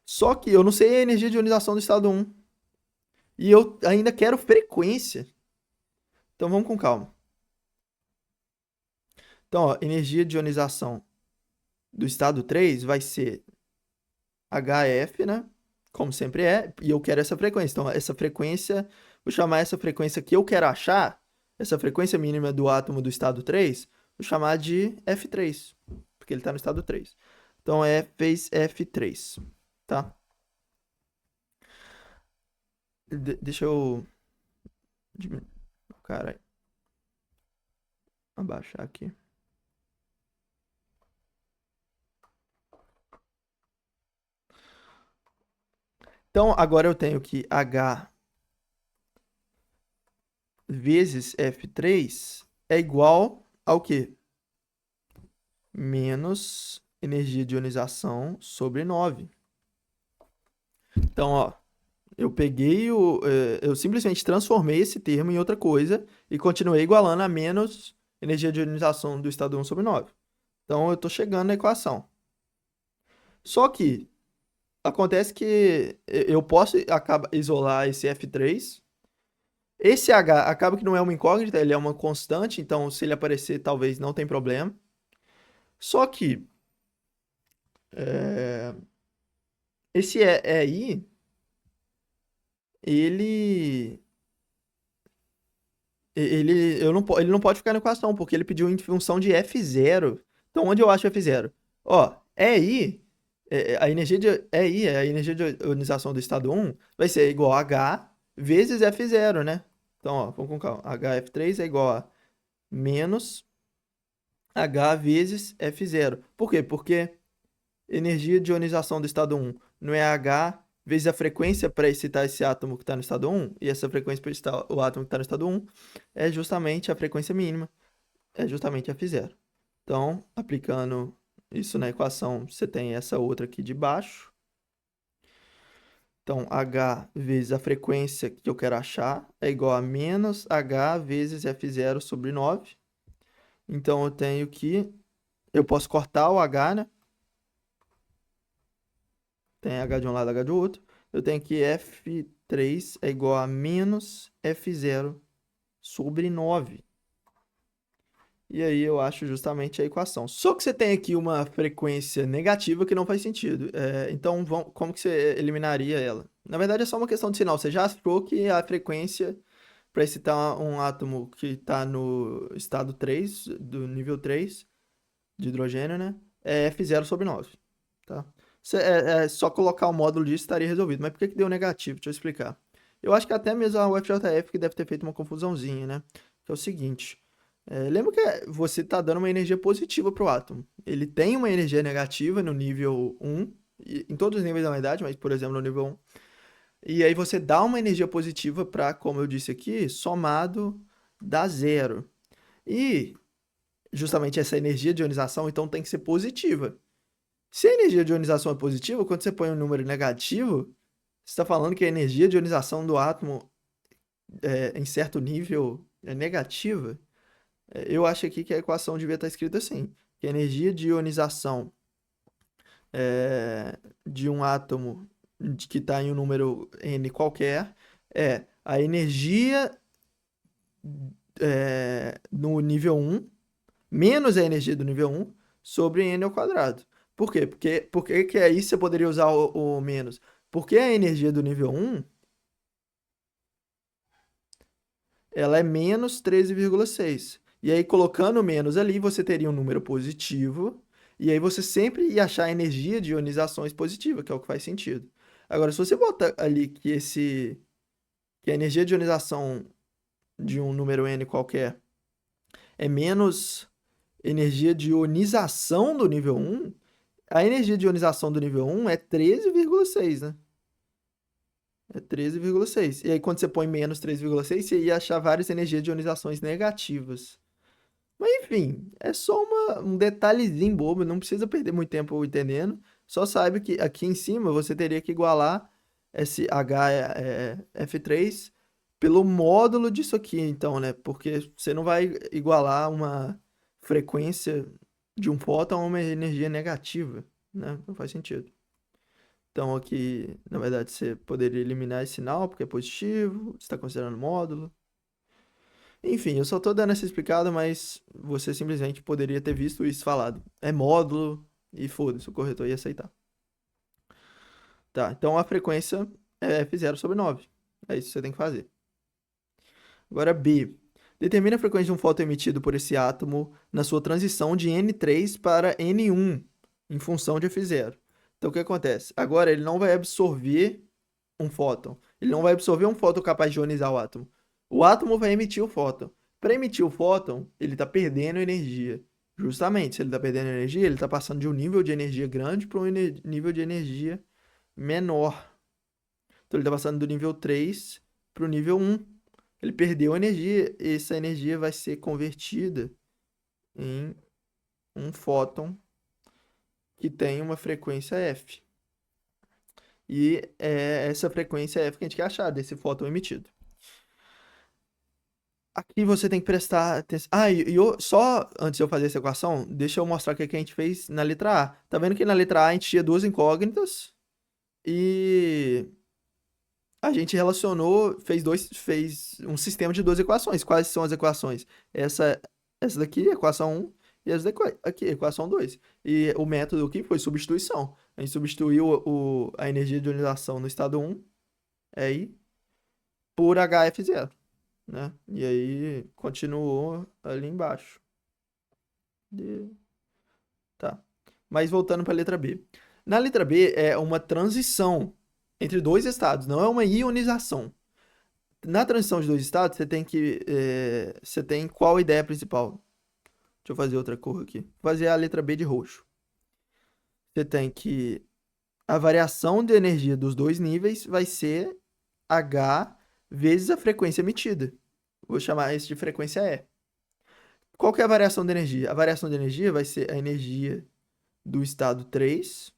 Só que eu não sei a energia de ionização do estado 1. E eu ainda quero frequência. Então vamos com calma. Então, ó, energia de ionização do estado 3 vai ser HF, né? Como sempre é, e eu quero essa frequência. Então, essa frequência, vou chamar essa frequência que eu quero achar, essa frequência mínima do átomo do estado 3, vou chamar de F3, porque ele está no estado 3. Então, fez F3, tá? Deixa eu... Cara, abaixar aqui. Então, agora eu tenho que H vezes F3 é igual ao quê? Menos energia de ionização sobre 9. Então, ó, eu simplesmente transformei esse termo em outra coisa e continuei igualando a menos energia de ionização do estado 1 sobre 9. Então, eu estou chegando na equação. Só que acontece que eu posso isolar esse F3. Esse H acaba que não é uma incógnita, ele é uma constante, então se ele aparecer, talvez não tem problema. Só que é, esse EI, ele Ele não pode ficar na equação, porque ele pediu em função de F0. Então, onde eu acho F0? Ó, EI, a energia de EI, a energia de ionização do estado 1, vai ser igual a H vezes F0, né? Então, ó, vamos com calma. HF3 é igual a menos H vezes F0. Por quê? Porque energia de ionização do estado 1 não é H vezes a frequência para excitar esse átomo que está no estado 1, e essa frequência para excitar o átomo que está no estado 1 é justamente a frequência mínima, é justamente F0. Então, aplicando isso na equação, você tem essa outra aqui de baixo. Então, H vezes a frequência que eu quero achar é igual a menos H vezes F0 sobre 9. Então, eu tenho que... Eu posso cortar o H, né? Tem H de um lado, H do outro. Eu tenho que F3 é igual a menos F0 sobre 9. E aí eu acho justamente a equação. Só que você tem aqui uma frequência negativa que não faz sentido. Então, como que você eliminaria ela? Na verdade, é só uma questão de sinal. Você já achou que a frequência para excitar um átomo que está no estado 3, do nível 3 de hidrogênio, né? É F0 sobre 9, tá? É só colocar o módulo disso estaria resolvido. Mas por que que deu negativo? Deixa eu explicar. Eu acho que até mesmo a UFJF que deve ter feito uma confusãozinha, né? Que é o seguinte. Lembra que você está dando uma energia positiva para o átomo. Ele tem uma energia negativa no nível 1, em todos os níveis da verdade, mas por exemplo no nível 1. E aí você dá uma energia positiva para, como eu disse aqui, somado dá zero. E justamente essa energia de ionização então tem que ser positiva. Se a energia de ionização é positiva, quando você põe um número negativo, você está falando que a energia de ionização do átomo em certo nível é negativa. Eu acho aqui que a equação devia estar escrita assim, que a energia de ionização de um átomo que está em um número n qualquer é a energia no nível 1 menos a energia do nível 1 sobre n ao quadrado. Por quê? Porque que aí você poderia usar o menos? Porque a energia do nível 1 ela é menos 13,6. E aí, colocando menos ali, você teria um número positivo. E aí você sempre ia achar a energia de ionizações positiva, que é o que faz sentido. Agora, se você botar ali que a energia de ionização de um número n qualquer é menos energia de ionização do nível 1, a energia de ionização do nível 1 é 13,6, né? É 13,6. E aí, quando você põe menos 13,6, você ia achar várias energias de ionizações negativas. Mas enfim, é só um detalhezinho bobo, não precisa perder muito tempo entendendo. Só saiba que aqui em cima você teria que igualar esse HF3 pelo módulo disso aqui, então, né? Porque você não vai igualar uma frequência de um fóton a uma energia negativa, né? Não faz sentido. Então aqui, na verdade, você poderia eliminar esse sinal porque é positivo, você está considerando módulo. Enfim, eu só tô dando essa explicada, mas você simplesmente poderia ter visto isso falado. É módulo e foda-se, o corretor ia aceitar. Tá, então a frequência é F0 sobre 9. É isso que você tem que fazer. Agora B. Determina a frequência de um fóton emitido por esse átomo na sua transição de N3 para N1, em função de F0. Então o que acontece? Agora ele não vai absorver um fóton. Ele não vai absorver um fóton capaz de ionizar o átomo. O átomo vai emitir o fóton. Para emitir o fóton, ele está perdendo energia. Justamente, se ele está perdendo energia, ele está passando de um nível de energia grande para um nível de energia menor. Então ele está passando do nível 3 para o nível 1. Ele perdeu energia, e essa energia vai ser convertida em um fóton que tem uma frequência F. E é essa frequência F que a gente quer achar desse fóton emitido. Aqui você tem que prestar atenção. Ah, só antes de eu fazer essa equação, deixa eu mostrar o que a gente fez na letra A. Tá vendo que na letra A a gente tinha duas incógnitas e a gente relacionou, fez um sistema de duas equações. Quais são as equações? Essa daqui, equação 1, e essa daqui, aqui, equação 2. E o método aqui foi substituição. A gente substituiu a energia de ionização no estado 1, aí, por HF0. né? E aí continuou ali embaixo. De- Tá. Mas voltando para a letra B. Na letra B é uma transição entre dois estados, não é uma ionização. Na transição de dois estados, você tem qual ideia principal? Deixa eu fazer outra cor aqui. Vou fazer a letra B de roxo. Você tem que a variação de energia dos dois níveis vai ser H vezes a frequência emitida. Vou chamar isso de frequência E. Qual que é a variação de energia? A variação de energia vai ser a energia do estado 3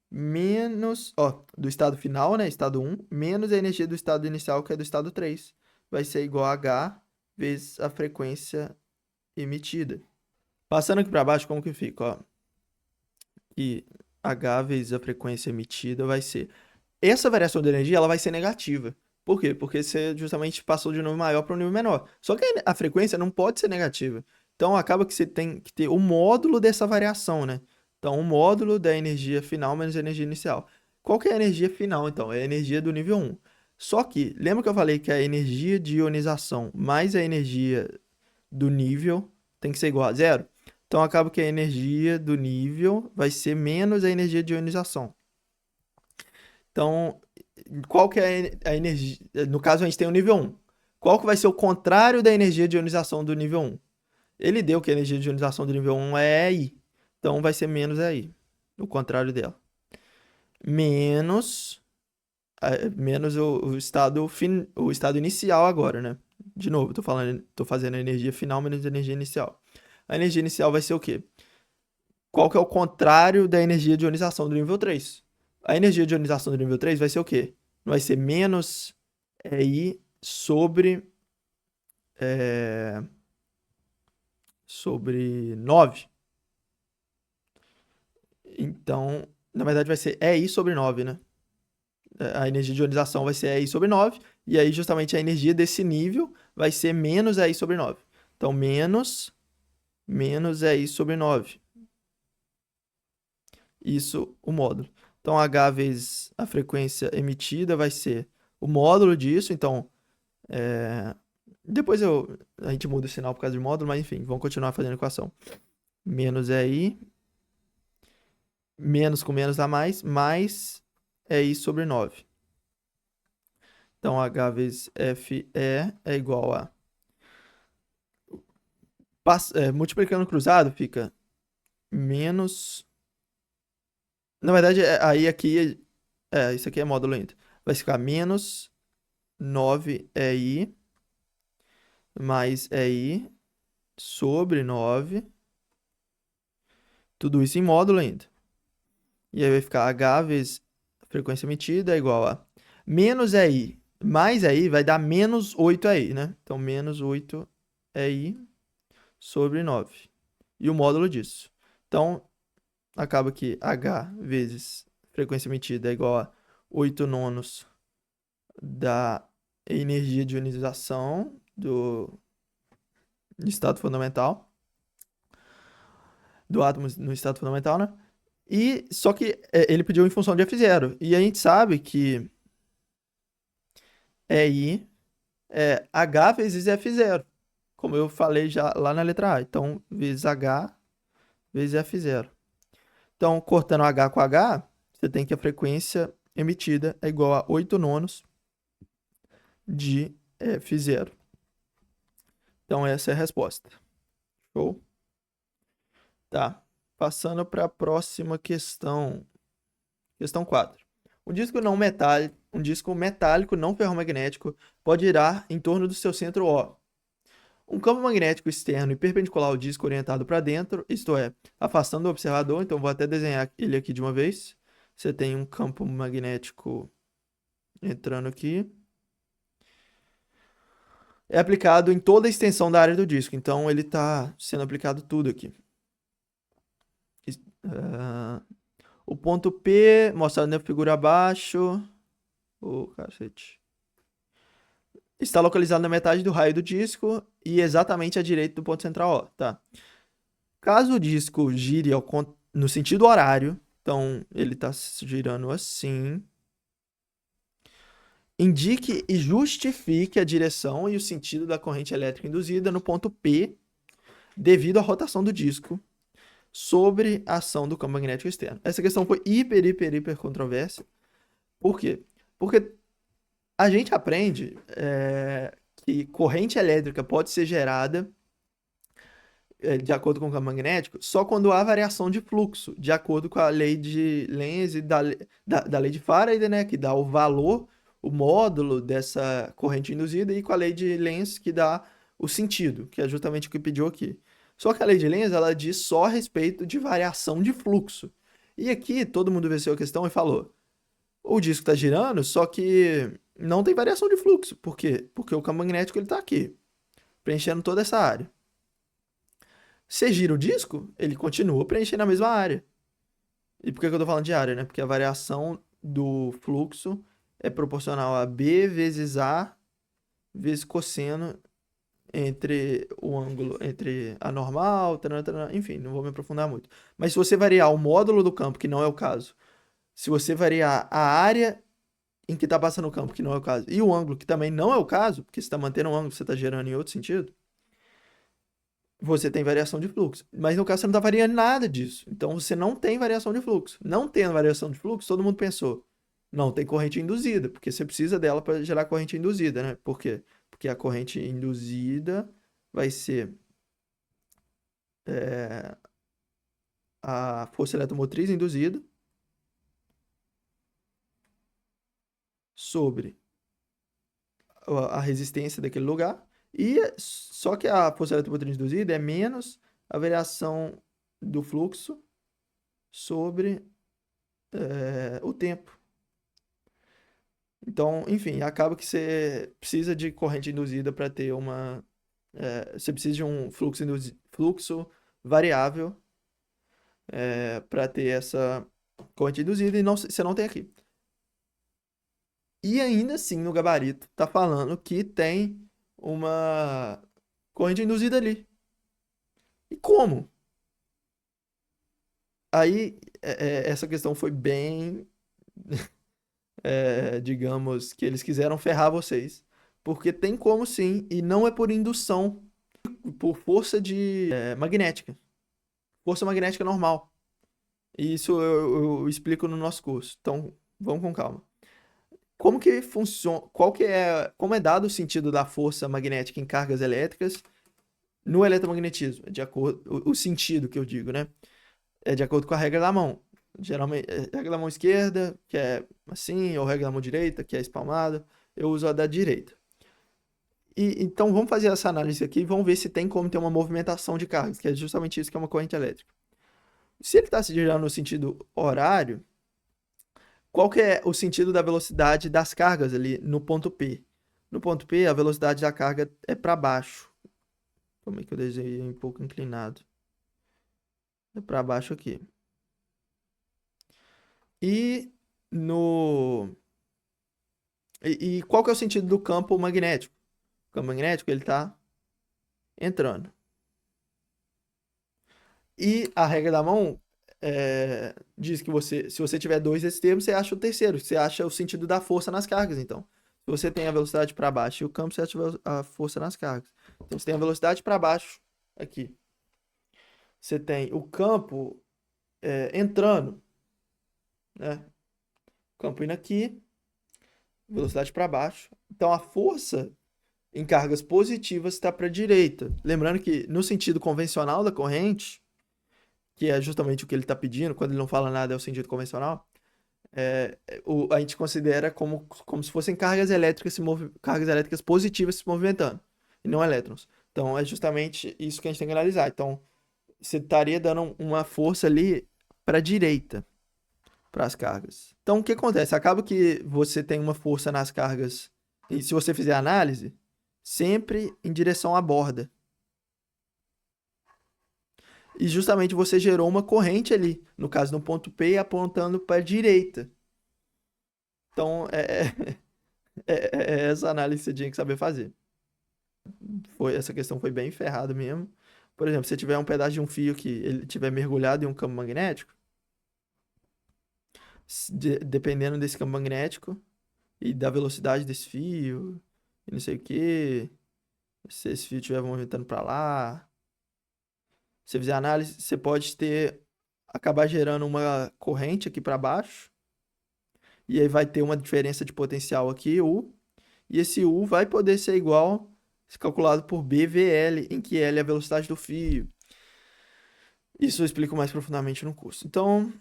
menos, ó, do estado final, né, estado um menos a energia do estado inicial, que é do estado 3. Vai ser igual a H vezes a frequência emitida. Passando aqui para baixo, como que fica, ó? E H vezes a frequência emitida vai ser essa variação de energia ela vai ser negativa. Por quê? Porque você justamente passou de um nível maior para um nível menor. Só que a frequência não pode ser negativa. Então acaba que você tem que ter o módulo dessa variação, né? Então o módulo da energia final menos a energia inicial. Qual que é a energia final, então? É a energia do nível um. Só que, lembra que eu falei que a energia de ionização mais a energia do nível tem que ser igual a zero? Então acaba que a energia do nível vai ser menos a energia de ionização. Então, qual que é a energia? No caso, a gente tem o nível um. Qual que vai ser o contrário da energia de ionização do nível um? Ele deu que a energia de ionização do nível um é I. Então, vai ser menos EI. O contrário dela. Menos, menos o estado inicial agora, né? De novo, tô fazendo a energia final menos a energia inicial. A energia inicial vai ser o quê? Qual que é o contrário da energia de ionização do nível 3? A energia de ionização do nível 3 vai ser o quê? Vai ser menos I é, sobre 9. Então, na verdade, vai ser EI sobre 9, né? A energia de ionização vai ser EI sobre 9. E aí, justamente, a energia desse nível vai ser menos EI sobre 9. Então, menos EI sobre 9. Isso, o módulo. Então, H vezes a frequência emitida vai ser o módulo disso. Então, é, depois a gente muda o sinal por causa de módulo, mas enfim, vamos continuar fazendo a equação. Menos é I, menos com menos dá mais é I sobre 9. Então, H vezes FE é igual a... multiplicando cruzado fica menos... Na verdade, aí aqui... isso aqui é módulo ainda. Vai ficar menos 9 é I mais é I sobre 9. Tudo isso em módulo ainda. E aí vai ficar H vezes a frequência emitida é igual a menos EI mais EI vai dar menos 8 EI, né? Então, menos 8 EI sobre 9. E o módulo disso. Então, acaba que H vezes frequência emitida é igual a 8 nonos da energia de ionização do estado fundamental, do átomo no estado fundamental, né? E só que ele pediu em função de F0. E a gente sabe que EI é H vezes F0, como eu falei já lá na letra A. Então, vezes H vezes F0. Então, cortando H com H, você tem que a frequência emitida é igual a 8 nonos de F0. Então, essa é a resposta. Show? Tá. Passando para a próxima questão. Questão 4. Um disco metálico não ferromagnético pode girar em torno do seu centro O. Um campo magnético externo e perpendicular ao disco orientado para dentro, isto é, afastando o observador. Então, vou até desenhar ele aqui de uma vez. Você tem um campo magnético entrando aqui. É aplicado em toda a extensão da área do disco. Então, ele está sendo aplicado tudo aqui. Uh, o ponto P, mostrado na figura abaixo. Cacete. Está localizado na metade do raio do disco e exatamente à direita do ponto central O. Tá. Caso o disco gire no sentido horário, então ele está girando assim. Indique e justifique a direção e o sentido da corrente elétrica induzida no ponto P devido à rotação do disco sobre a ação do campo magnético externo. Essa questão foi hiper controversa. Por quê? Porque a gente aprende que corrente elétrica pode ser gerada de acordo com o campo magnético só quando há variação de fluxo, de acordo com a lei de Lenz e da lei de Faraday, né, que dá o valor, o módulo dessa corrente induzida, e com a lei de Lenz, que dá o sentido, que é justamente o que pediu aqui. Só que a lei de Lenz, ela diz só a respeito de variação de fluxo. E aqui todo mundo venceu a questão e falou: o disco está girando, só que não tem variação de fluxo. Por quê? Porque o campo magnético está aqui, preenchendo toda essa área. Você gira o disco, ele continua preenchendo a mesma área. E por que eu estou falando de área, né? Porque a variação do fluxo é proporcional a B vezes A vezes cosseno entre o ângulo, entre a normal, enfim, não vou me aprofundar muito. Mas se você variar o módulo do campo, que não é o caso, se você variar a área em que está passando o campo, que não é o caso, e o ângulo, que também não é o caso, porque você está mantendo um ângulo, você está gerando em outro sentido, você tem variação de fluxo. Mas no caso você não está variando nada disso. Então você não tem variação de fluxo. Não tendo variação de fluxo, todo mundo pensou, não tem corrente induzida, porque você precisa dela para gerar corrente induzida, né? Por quê? Porque a corrente induzida vai ser a força eletromotriz induzida sobre a resistência daquele lugar. E só que a força eletromotriz induzida é menos a variação do fluxo sobre o tempo. Então, enfim, acaba que você precisa de corrente induzida para ter uma. Você precisa de um fluxo variável para ter essa corrente induzida e não, você não tem aqui. E ainda assim, no gabarito, tá falando que tem uma corrente induzida ali. E como? Aí, essa questão foi bem, digamos, que eles quiseram ferrar vocês. Porque tem como sim, e não é por indução, por força magnética. Força magnética normal. E isso eu explico no nosso curso. Então, vamos com calma. Como que funciona, como é dado o sentido da força magnética em cargas elétricas no eletromagnetismo? De acordo, o sentido que eu digo, né? É de acordo com a regra da mão. Geralmente, regra da mão esquerda, que é assim, ou regra da mão direita, que é espalmada. Eu uso a da direita. E, então, vamos fazer essa análise aqui e vamos ver se tem como ter uma movimentação de cargas, que é justamente isso que é uma corrente elétrica. Se ele está se girando no sentido horário, qual que é o sentido da velocidade das cargas ali no ponto P? No ponto P, a velocidade da carga é para baixo. Como é que eu desenhei um pouco inclinado? É para baixo aqui. E no e qual que é o sentido do campo magnético? O campo magnético ele está entrando. E a regra da mão diz que se você tiver dois desses termos, você acha o terceiro. Você acha o sentido da força nas cargas, então. Se você tem a velocidade para baixo e o campo, você acha a força nas cargas. Então, você tem a velocidade para baixo aqui. Você tem o campo entrando, né? O campo indo aqui, velocidade para baixo. Então, a força em cargas positivas está para a direita. Lembrando que, no sentido convencional da corrente, que é justamente o que ele está pedindo, quando ele não fala nada é o sentido convencional, a gente considera como se fossem cargas elétricas positivas se movimentando, e não elétrons. Então, é justamente isso que a gente tem que analisar. Então, você estaria dando uma força ali para a direita, para as cargas. Então, o que acontece? Acaba que você tem uma força nas cargas, e se você fizer a análise, sempre em direção à borda. E justamente você gerou uma corrente ali, no caso no ponto P, apontando para a direita. Então, essa análise que você tinha que saber fazer. Essa questão foi bem ferrada mesmo. Por exemplo, se tiver um pedaço de um fio que ele tiver mergulhado em um campo magnético, dependendo desse campo magnético, e da velocidade desse fio, e não sei o que. Se esse fio estiver movimentando para lá. Se você fizer análise, você pode acabar gerando uma corrente aqui para baixo, e aí vai ter uma diferença de potencial aqui, U, e esse U vai poder ser igual, calculado por BVL, em que L é a velocidade do fio. Isso eu explico mais profundamente no curso. Então,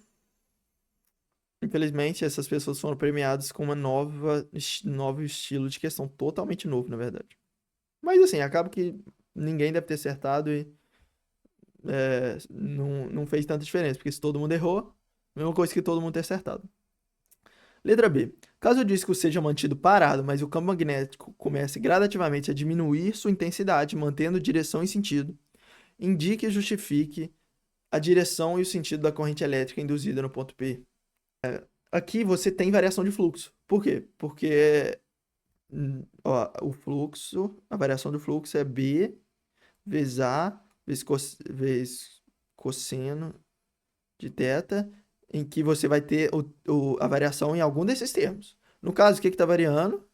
infelizmente, essas pessoas foram premiadas com uma novo estilo de questão, totalmente novo, na verdade. Mas assim, acaba que ninguém deve ter acertado e não fez tanta diferença, porque se todo mundo errou, mesma coisa que todo mundo ter acertado. Letra B. Caso o disco seja mantido parado, mas o campo magnético comece gradativamente a diminuir sua intensidade, mantendo direção e sentido, indique e justifique a direção e o sentido da corrente elétrica induzida no ponto P. Aqui você tem variação de fluxo. Por quê? Porque ó, a variação do fluxo é B vezes A vezes cosseno de θ, em que você vai ter a variação em algum desses termos. No caso, o que está variando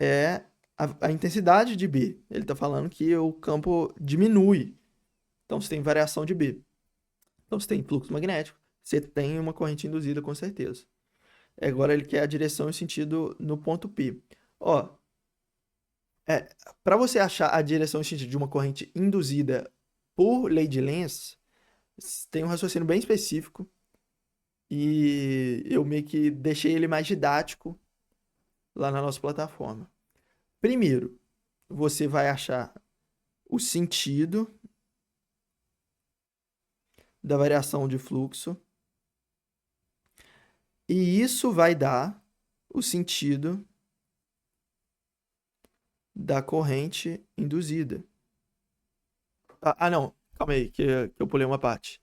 é a intensidade de B. Ele está falando que o campo diminui. Então, você tem variação de B. Então, você tem fluxo magnético. Você tem uma corrente induzida, com certeza. Agora, ele quer a direção e o sentido no ponto P. Ó, para você achar a direção e o sentido de uma corrente induzida por lei de Lenz, tem um raciocínio bem específico. E eu meio que deixei ele mais didático lá na nossa plataforma. Primeiro, você vai achar o sentido da variação de fluxo. E isso vai dar o sentido da corrente induzida. Não. Calma aí, que eu pulei uma parte.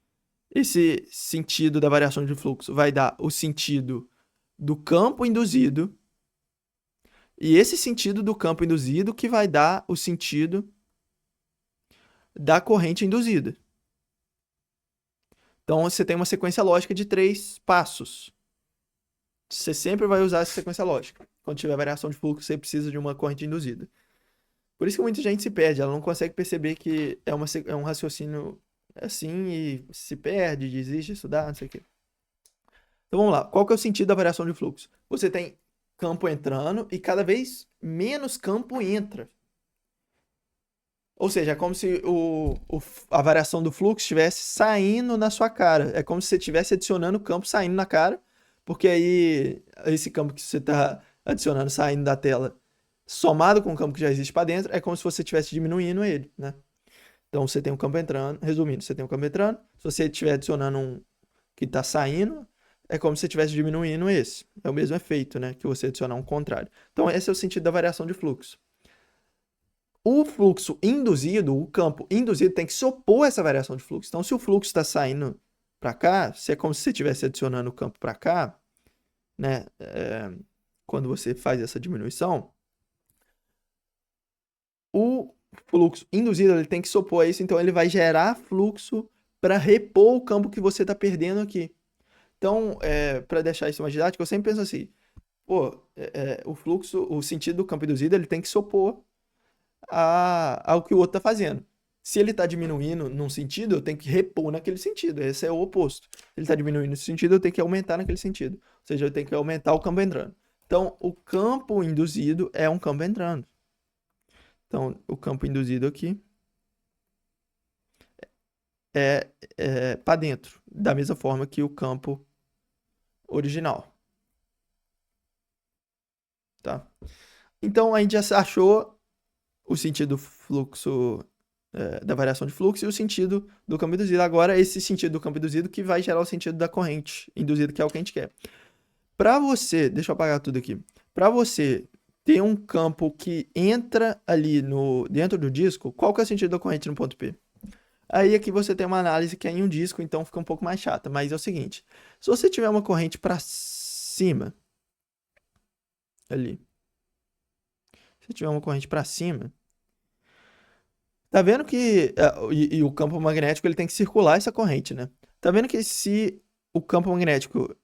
Esse sentido da variação de fluxo vai dar o sentido do campo induzido. E esse sentido do campo induzido que vai dar o sentido da corrente induzida. Então, você tem uma sequência lógica de 3 passos. Você sempre vai usar essa sequência lógica. Quando tiver variação de fluxo, você precisa de uma corrente induzida. Por isso que muita gente se perde. Ela não consegue perceber que é um raciocínio assim e se perde, desiste de estudar, não sei o quê. Então, vamos lá. Qual que é o sentido da variação de fluxo? Você tem campo entrando e cada vez menos campo entra. Ou seja, é como se a variação do fluxo estivesse saindo na sua cara. É como se você estivesse adicionando campo saindo na cara, porque aí esse campo que você está adicionando saindo da tela, somado com o campo que já existe para dentro, é como se você estivesse diminuindo ele, né? Então você tem um campo entrando, resumindo, você tem um campo entrando, se você estiver adicionando um que está saindo, é como se você estivesse diminuindo esse. É o mesmo efeito, né? Que você adicionar um contrário. Então esse é o sentido da variação de fluxo. O fluxo induzido, o campo induzido tem que se opor a essa variação de fluxo. Então, se o fluxo está saindo para cá, se é como se você estivesse adicionando o campo para cá, né? Quando você faz essa diminuição, o fluxo induzido ele tem que se opor a isso, então ele vai gerar fluxo para repor o campo que você está perdendo aqui. Então, para deixar isso mais didático, eu sempre penso assim, o fluxo, o sentido do campo induzido, ele tem que se opor ao que o outro está fazendo. Se ele está diminuindo num sentido, eu tenho que repor naquele sentido. Esse é o oposto. Se ele está diminuindo nesse sentido, eu tenho que aumentar naquele sentido. Ou seja, eu tenho que aumentar o campo entrando. Então, o campo induzido é um campo entrando. Então, o campo induzido aqui é para dentro, da mesma forma que o campo original. Tá? Então, a gente já achou o sentido do fluxo, da variação de fluxo e o sentido do campo induzido. Agora, esse sentido do campo induzido que vai gerar o sentido da corrente induzida, que é o que a gente quer. Para você, deixa eu apagar tudo aqui. Para você ter um campo que entra ali dentro do disco, qual que é o sentido da corrente no ponto P? Aí aqui você tem uma análise que é em um disco, então fica um pouco mais chata. Mas é o seguinte, se você tiver uma corrente para cima, ali, se tiver uma corrente para cima, tá vendo que e o campo magnético ele tem que circular essa corrente, né? Tá vendo que se o campo magnético,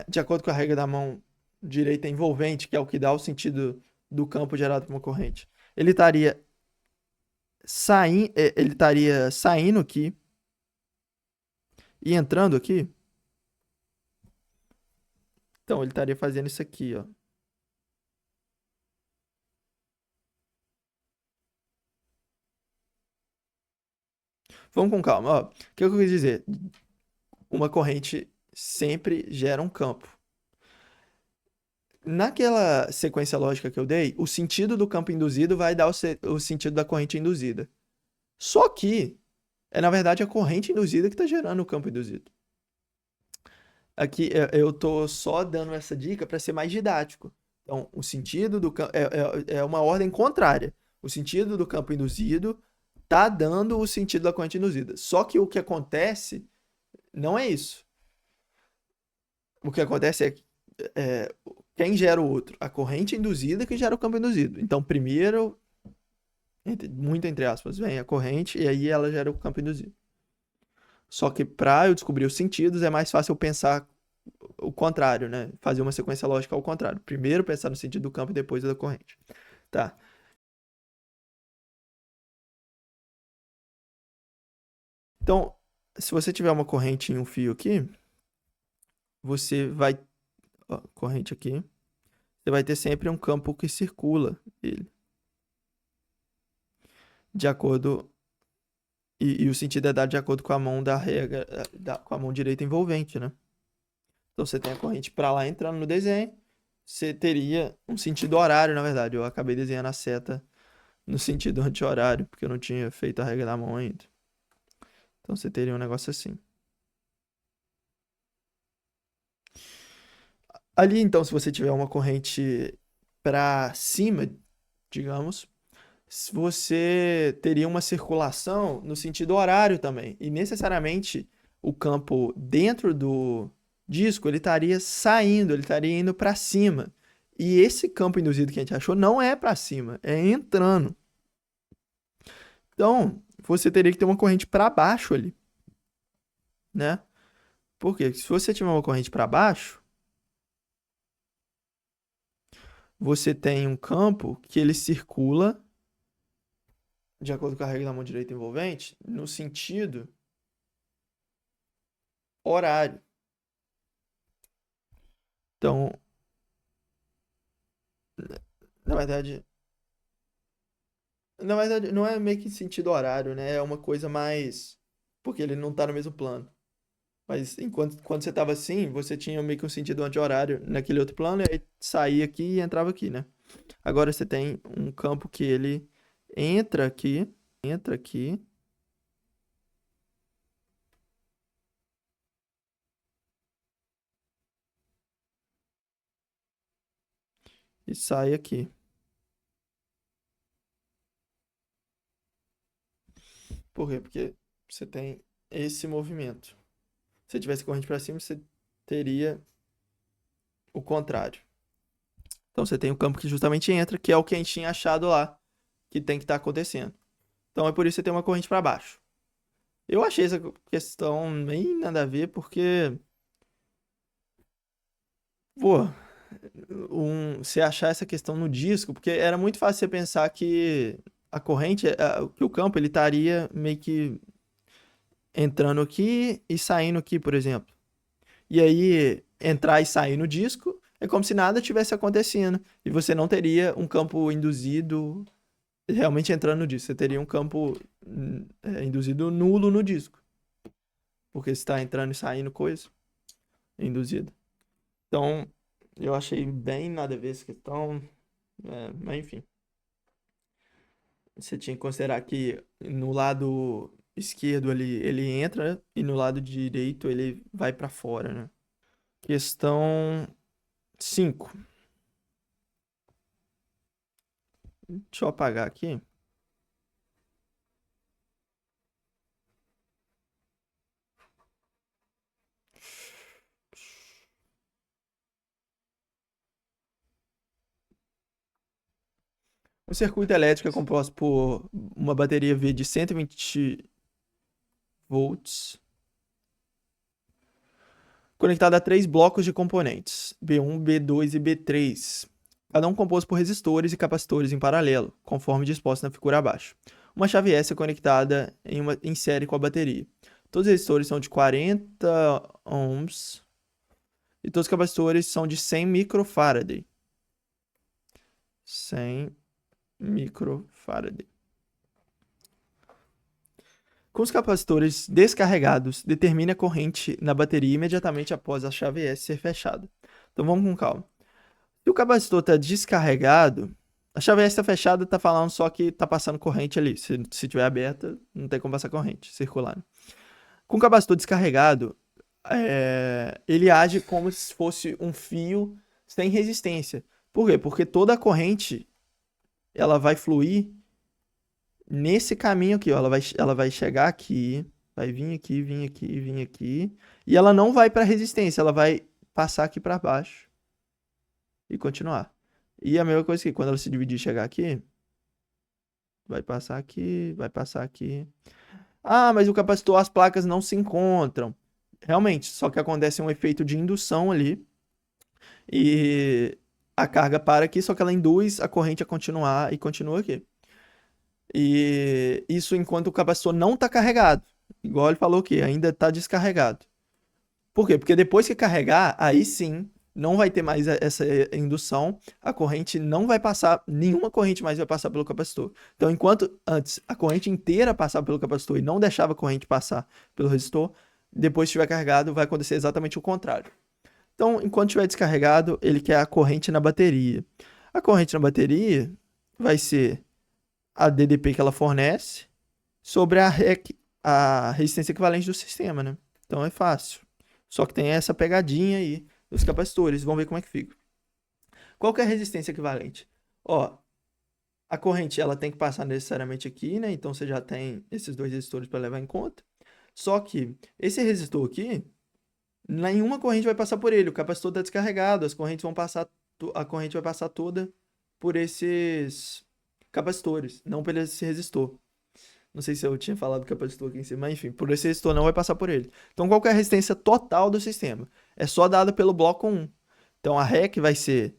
de acordo com a regra da mão direita envolvente, que é o que dá o sentido do campo gerado por uma corrente, ele estaria saindo aqui e entrando aqui. Então, ele estaria fazendo isso aqui, ó. Vamos com calma, ó. O que eu quis dizer? Uma corrente sempre gera um campo. Naquela sequência lógica que eu dei, o sentido do campo induzido vai dar o sentido da corrente induzida. Só que é, na verdade, a corrente induzida que está gerando o campo induzido. Aqui eu tô só dando essa dica para ser mais didático. Então, o sentido do campo é uma ordem contrária. O sentido do campo induzido tá dando o sentido da corrente induzida. Só que o que acontece não é isso. O que acontece é quem gera o outro? A corrente induzida que gera o campo induzido. Então, primeiro, muito entre aspas, vem a corrente e aí ela gera o campo induzido. Só que para eu descobrir os sentidos é mais fácil eu pensar o contrário, né? Fazer uma sequência lógica ao contrário. Primeiro pensar no sentido do campo e depois da corrente. Tá. Então, se você tiver uma corrente em um fio aqui, você vai. Ó, corrente aqui. Você vai ter sempre um campo que circula ele. De acordo. E o sentido é dado de acordo com a mão da regra. Com a mão direita envolvente, né? Então você tem a corrente para lá entrando no desenho. Você teria um sentido horário, na verdade. Eu acabei desenhando a seta no sentido anti-horário, porque eu não tinha feito a regra da mão ainda. Então você teria um negócio assim. Ali, então, se você tiver uma corrente para cima, digamos, você teria uma circulação no sentido horário também. E necessariamente o campo dentro do disco, ele estaria saindo, ele estaria indo para cima. E esse campo induzido que a gente achou não é para cima, é entrando. Então, você teria que ter uma corrente para baixo ali, né? Porque se você tiver uma corrente para baixo, você tem um campo que ele circula, de acordo com a regra da mão direita envolvente, no sentido horário. Então, na verdade, não é meio que sentido horário, né? É uma coisa mais. Porque ele não tá no mesmo plano. Mas quando você tava assim, você tinha meio que um sentido anti-horário naquele outro plano, e aí saía aqui e entrava aqui, né? Agora você tem um campo que ele entra aqui e sai aqui. Por quê? Porque você tem esse movimento. Se tivesse corrente para cima, você teria o contrário. Então você tem o campo que justamente entra, que é o que a gente tinha achado lá, que tem que estar acontecendo. Então é por isso que você tem uma corrente para baixo. Eu achei essa questão nem nada a ver, porque, pô, você achar essa questão no disco, porque era muito fácil você pensar que a corrente, que o campo, ele estaria meio que entrando aqui e saindo aqui, por exemplo. E aí, entrar e sair no disco é como se nada tivesse acontecendo. E você não teria um campo induzido realmente entrando no disco. Você teria um campo induzido nulo no disco. Porque está entrando e saindo coisa induzido. Então, eu achei bem nada a ver essa questão. Mas enfim. Você tinha que considerar que no lado esquerdo ali ele entra e no lado direito ele vai para fora, né? Questão 5. Deixa eu apagar aqui. O circuito elétrico é composto por uma bateria V de 120 volts conectado a 3 blocos de componentes, B1, B2 e B3, cada um composto por resistores e capacitores em paralelo, conforme disposto na figura abaixo. Uma chave S é conectada em série com a bateria. Todos os resistores são de 40 ohms e todos os capacitores são de 100 microfarad. 100 microfarad. Com os capacitores descarregados, determine a corrente na bateria imediatamente após a chave S ser fechada. Então vamos com calma. Se o capacitor está descarregado, a chave S está fechada, está falando só que está passando corrente ali. Se estiver aberta, não tem como passar corrente circular. Com o capacitor descarregado, ele age como se fosse um fio sem resistência. Por quê? Porque toda a corrente ela vai fluir nesse caminho aqui, ó. Ela vai chegar aqui, vai vir aqui, vir aqui, vir aqui, e ela não vai para resistência, ela vai passar aqui para baixo e continuar. E a mesma coisa que quando ela se dividir e chegar aqui, vai passar aqui, vai passar aqui. Ah, mas o capacitor, as placas não se encontram. Realmente, só que acontece um efeito de indução ali e a carga para aqui, só que ela induz a corrente a continuar e continua aqui. E isso enquanto o capacitor não está carregado. Igual ele falou que ainda está descarregado. Por quê? Porque depois que carregar, aí sim, não vai ter mais essa indução, a corrente não vai passar, nenhuma corrente mais vai passar pelo capacitor. Então, enquanto antes a corrente inteira passava pelo capacitor e não deixava a corrente passar pelo resistor, depois que estiver carregado, vai acontecer exatamente o contrário. Então, enquanto estiver descarregado, ele quer a corrente na bateria. A corrente na bateria vai ser a DDP que ela fornece sobre a resistência equivalente do sistema, né? Então é fácil. Só que tem essa pegadinha aí dos capacitores. Vamos ver como é que fica. Qual que é a resistência equivalente? Ó, a corrente ela tem que passar necessariamente aqui, né? Então você já tem esses dois resistores para levar em conta. Só que esse resistor aqui, nenhuma corrente vai passar por ele. O capacitor está descarregado. A corrente vai passar toda por esses capacitores, não por esse resistor. Não sei se eu tinha falado capacitor aqui em cima, mas enfim, por esse resistor não vai passar por ele. Então, qual que é a resistência total do sistema? É só dada pelo bloco 1. Então, a REC vai ser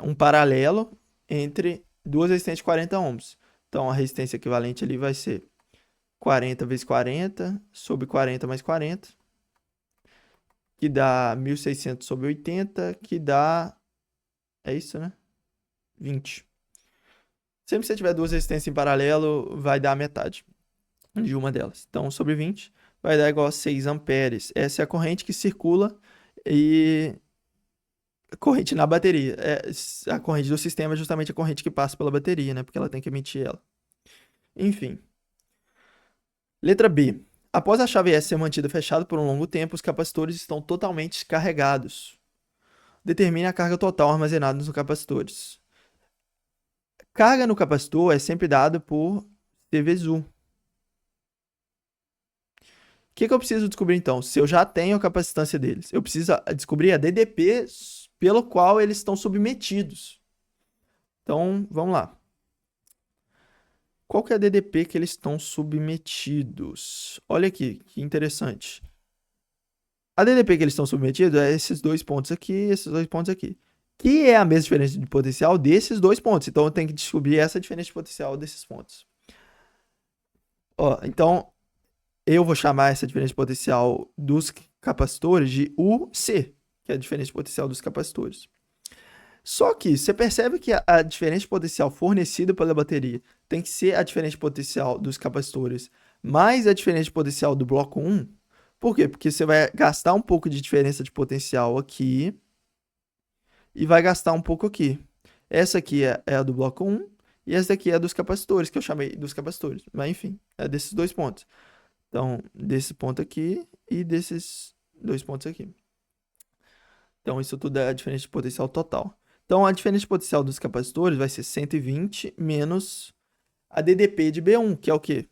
um paralelo entre duas resistências de 40 ohms. Então, a resistência equivalente ali vai ser 40 vezes 40 sobre 40 mais 40, que dá 1.600 sobre 80, que dá... É isso, né? 20. Sempre que você tiver duas resistências em paralelo, vai dar a metade de uma delas. Então, sobre 20 vai dar igual a 6 amperes. Essa é a corrente que circula e a corrente na bateria. A corrente do sistema é justamente a corrente que passa pela bateria, né? Porque ela tem que emitir ela. Enfim. Letra B. Após a chave S ser mantida fechada por um longo tempo, os capacitores estão totalmente carregados. Determine a carga total armazenada nos capacitores. Carga no capacitor é sempre dada por C vezes U. O que eu preciso descobrir então? Se eu já tenho a capacitância deles. Eu preciso descobrir a DDP pelo qual eles estão submetidos. Então, vamos lá. Qual que é a DDP que eles estão submetidos? Olha aqui, que interessante. A DDP que eles estão submetidos é esses dois pontos aqui e esses dois pontos aqui. Que é a mesma diferença de potencial desses dois pontos. Então, eu tenho que descobrir essa diferença de potencial desses pontos. Ó, então, eu vou chamar essa diferença de potencial dos capacitores de UC, que é a diferença de potencial dos capacitores. Só que você percebe que a diferença de potencial fornecida pela bateria tem que ser a diferença de potencial dos capacitores mais a diferença de potencial do bloco 1. Por quê? Porque você vai gastar um pouco de diferença de potencial aqui e vai gastar um pouco aqui. Essa aqui é a do bloco 1 e essa daqui é a dos capacitores, que eu chamei dos capacitores. Mas enfim, é desses dois pontos. Então, desse ponto aqui e desses dois pontos aqui. Então, isso tudo é a diferença de potencial total. Então, a diferença de potencial dos capacitores vai ser 120 menos a DDP de B1, que é o quê?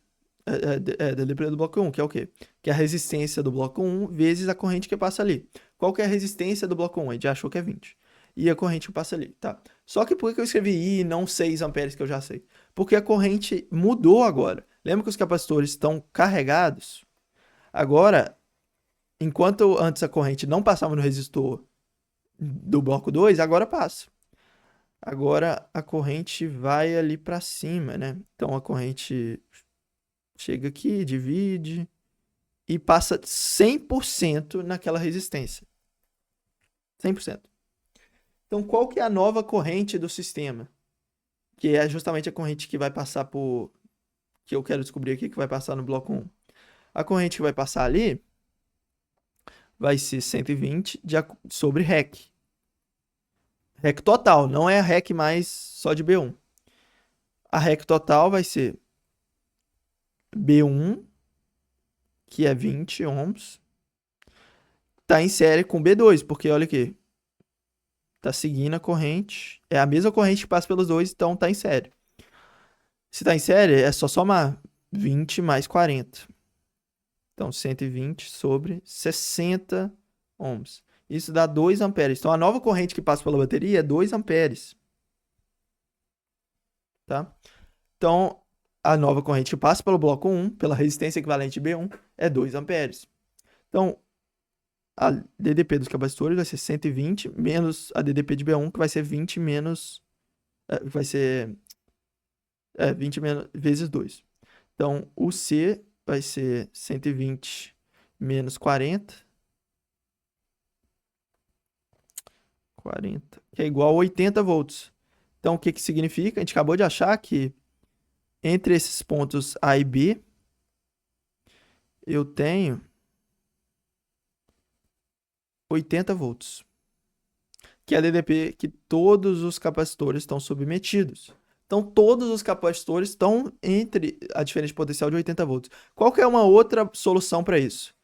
A DDP do bloco 1, que é o quê? Que é a resistência do bloco 1 vezes a corrente que passa ali. Qual que é a resistência do bloco 1? A gente já achou que é 20. E a corrente que passa ali, tá? Só que por que eu escrevi I e não 6 amperes, que eu já sei? Porque a corrente mudou agora. Lembra que os capacitores estão carregados? Agora, enquanto antes a corrente não passava no resistor do bloco 2, agora passa. Agora a corrente vai ali para cima, né? Então a corrente chega aqui, divide e passa 100% naquela resistência. 100%. Então qual que é a nova corrente do sistema? Que é justamente a corrente que vai passar por... que eu quero descobrir aqui, que vai passar no bloco 1. A corrente que vai passar ali vai ser 120 sobre REC. REC total, não é a REC mais só de B1. A REC total vai ser B1, que é 20 ohms, tá em série com B2, porque olha aqui, tá seguindo a corrente, é a mesma corrente que passa pelos dois, então tá em série. Se tá em série, é só somar 20 mais 40. Então, 120 sobre 60 ohms. Isso dá 2 amperes. Então, a nova corrente que passa pela bateria é 2 amperes. Tá? Então, a nova corrente que passa pelo bloco 1, pela resistência equivalente B1, é 2 amperes. Então, a DDP dos capacitores vai ser 120 menos a DDP de B1, que vai ser 20 menos... vai ser 20 menos, vezes 2. Então, o C vai ser 120 menos 40, que é igual a 80 volts. Então, o que que significa? A gente acabou de achar que entre esses pontos A e B, eu tenho 80 volts, que é a DDP que todos os capacitores estão submetidos. Então, todos os capacitores estão entre a diferença de potencial de 80 volts. Qual que é uma outra solução para isso?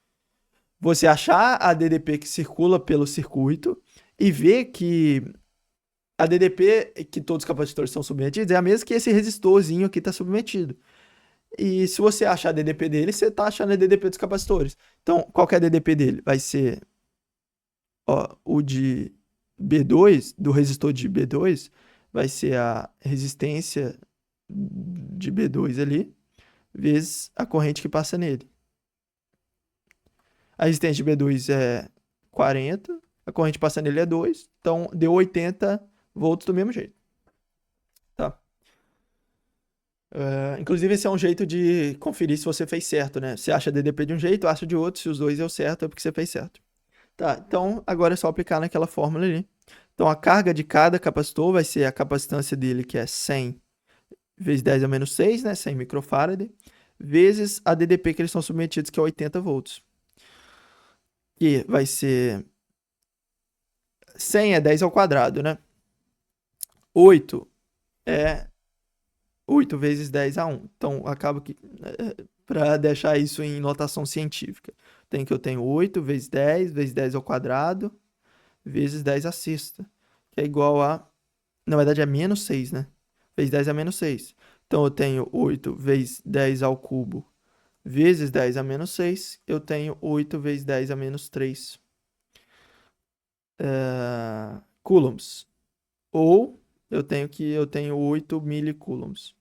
Você achar a DDP que circula pelo circuito e ver que a DDP que todos os capacitores estão submetidos é a mesma que esse resistorzinho aqui está submetido. E se você achar a DDP dele, você está achando a DDP dos capacitores. Então, qual que é a DDP dele? Vai ser o de B2, do resistor de B2, vai ser a resistência de B2 ali, vezes a corrente que passa nele. A resistência de B2 é 40, a corrente passando nele é 2, então deu 80 volts do mesmo jeito. Tá? Inclusive, esse é um jeito de conferir se você fez certo, né? Você acha DDP de um jeito, acha de outro, se os dois deu certo, é porque você fez certo. Tá, então agora é só aplicar naquela fórmula ali. Então a carga de cada capacitor vai ser a capacitância dele, que é 100 vezes 10 a menos 6, né? 100 microfarad, vezes a DDP que eles são submetidos, que é 80 volts. Que vai ser 100 é 10 ao quadrado, né? 8 é 8 vezes 10 a 1. Então, acaba que, para deixar isso em notação científica, eu tenho 8 vezes 10 ao quadrado, vezes 10 à sexta, que é igual a... Na verdade, é menos 6, né? Vezes 10 a menos 6. Então, eu tenho 8 vezes 10 ao cubo, vezes 10 a menos 6. Eu tenho 8 vezes 10 a menos 3 coulombs. Ou eu tenho 8 milicoulombs.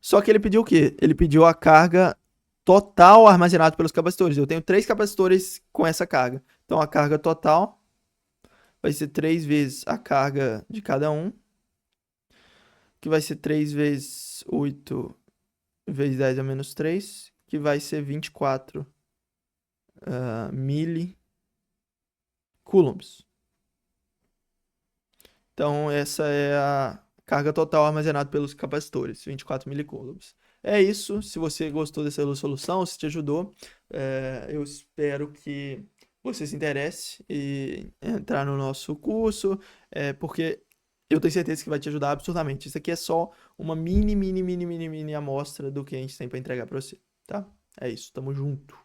Só que ele pediu o quê? Ele pediu a carga total armazenada pelos capacitores. Eu tenho 3 capacitores com essa carga. Então, a carga total vai ser 3 vezes a carga de cada um, que vai ser 3 vezes 8 vezes 10 a menos 3, que vai ser 24 milicoulombs. Então, essa é a carga total armazenada pelos capacitores, 24 milicoulombs. É isso. Se você gostou dessa solução, se te ajudou, eu espero que você se interesse e entrar no nosso curso, porque eu tenho certeza que vai te ajudar absurdamente. Isso aqui é só uma mini amostra do que a gente tem para entregar para você, tá? É isso, tamo junto.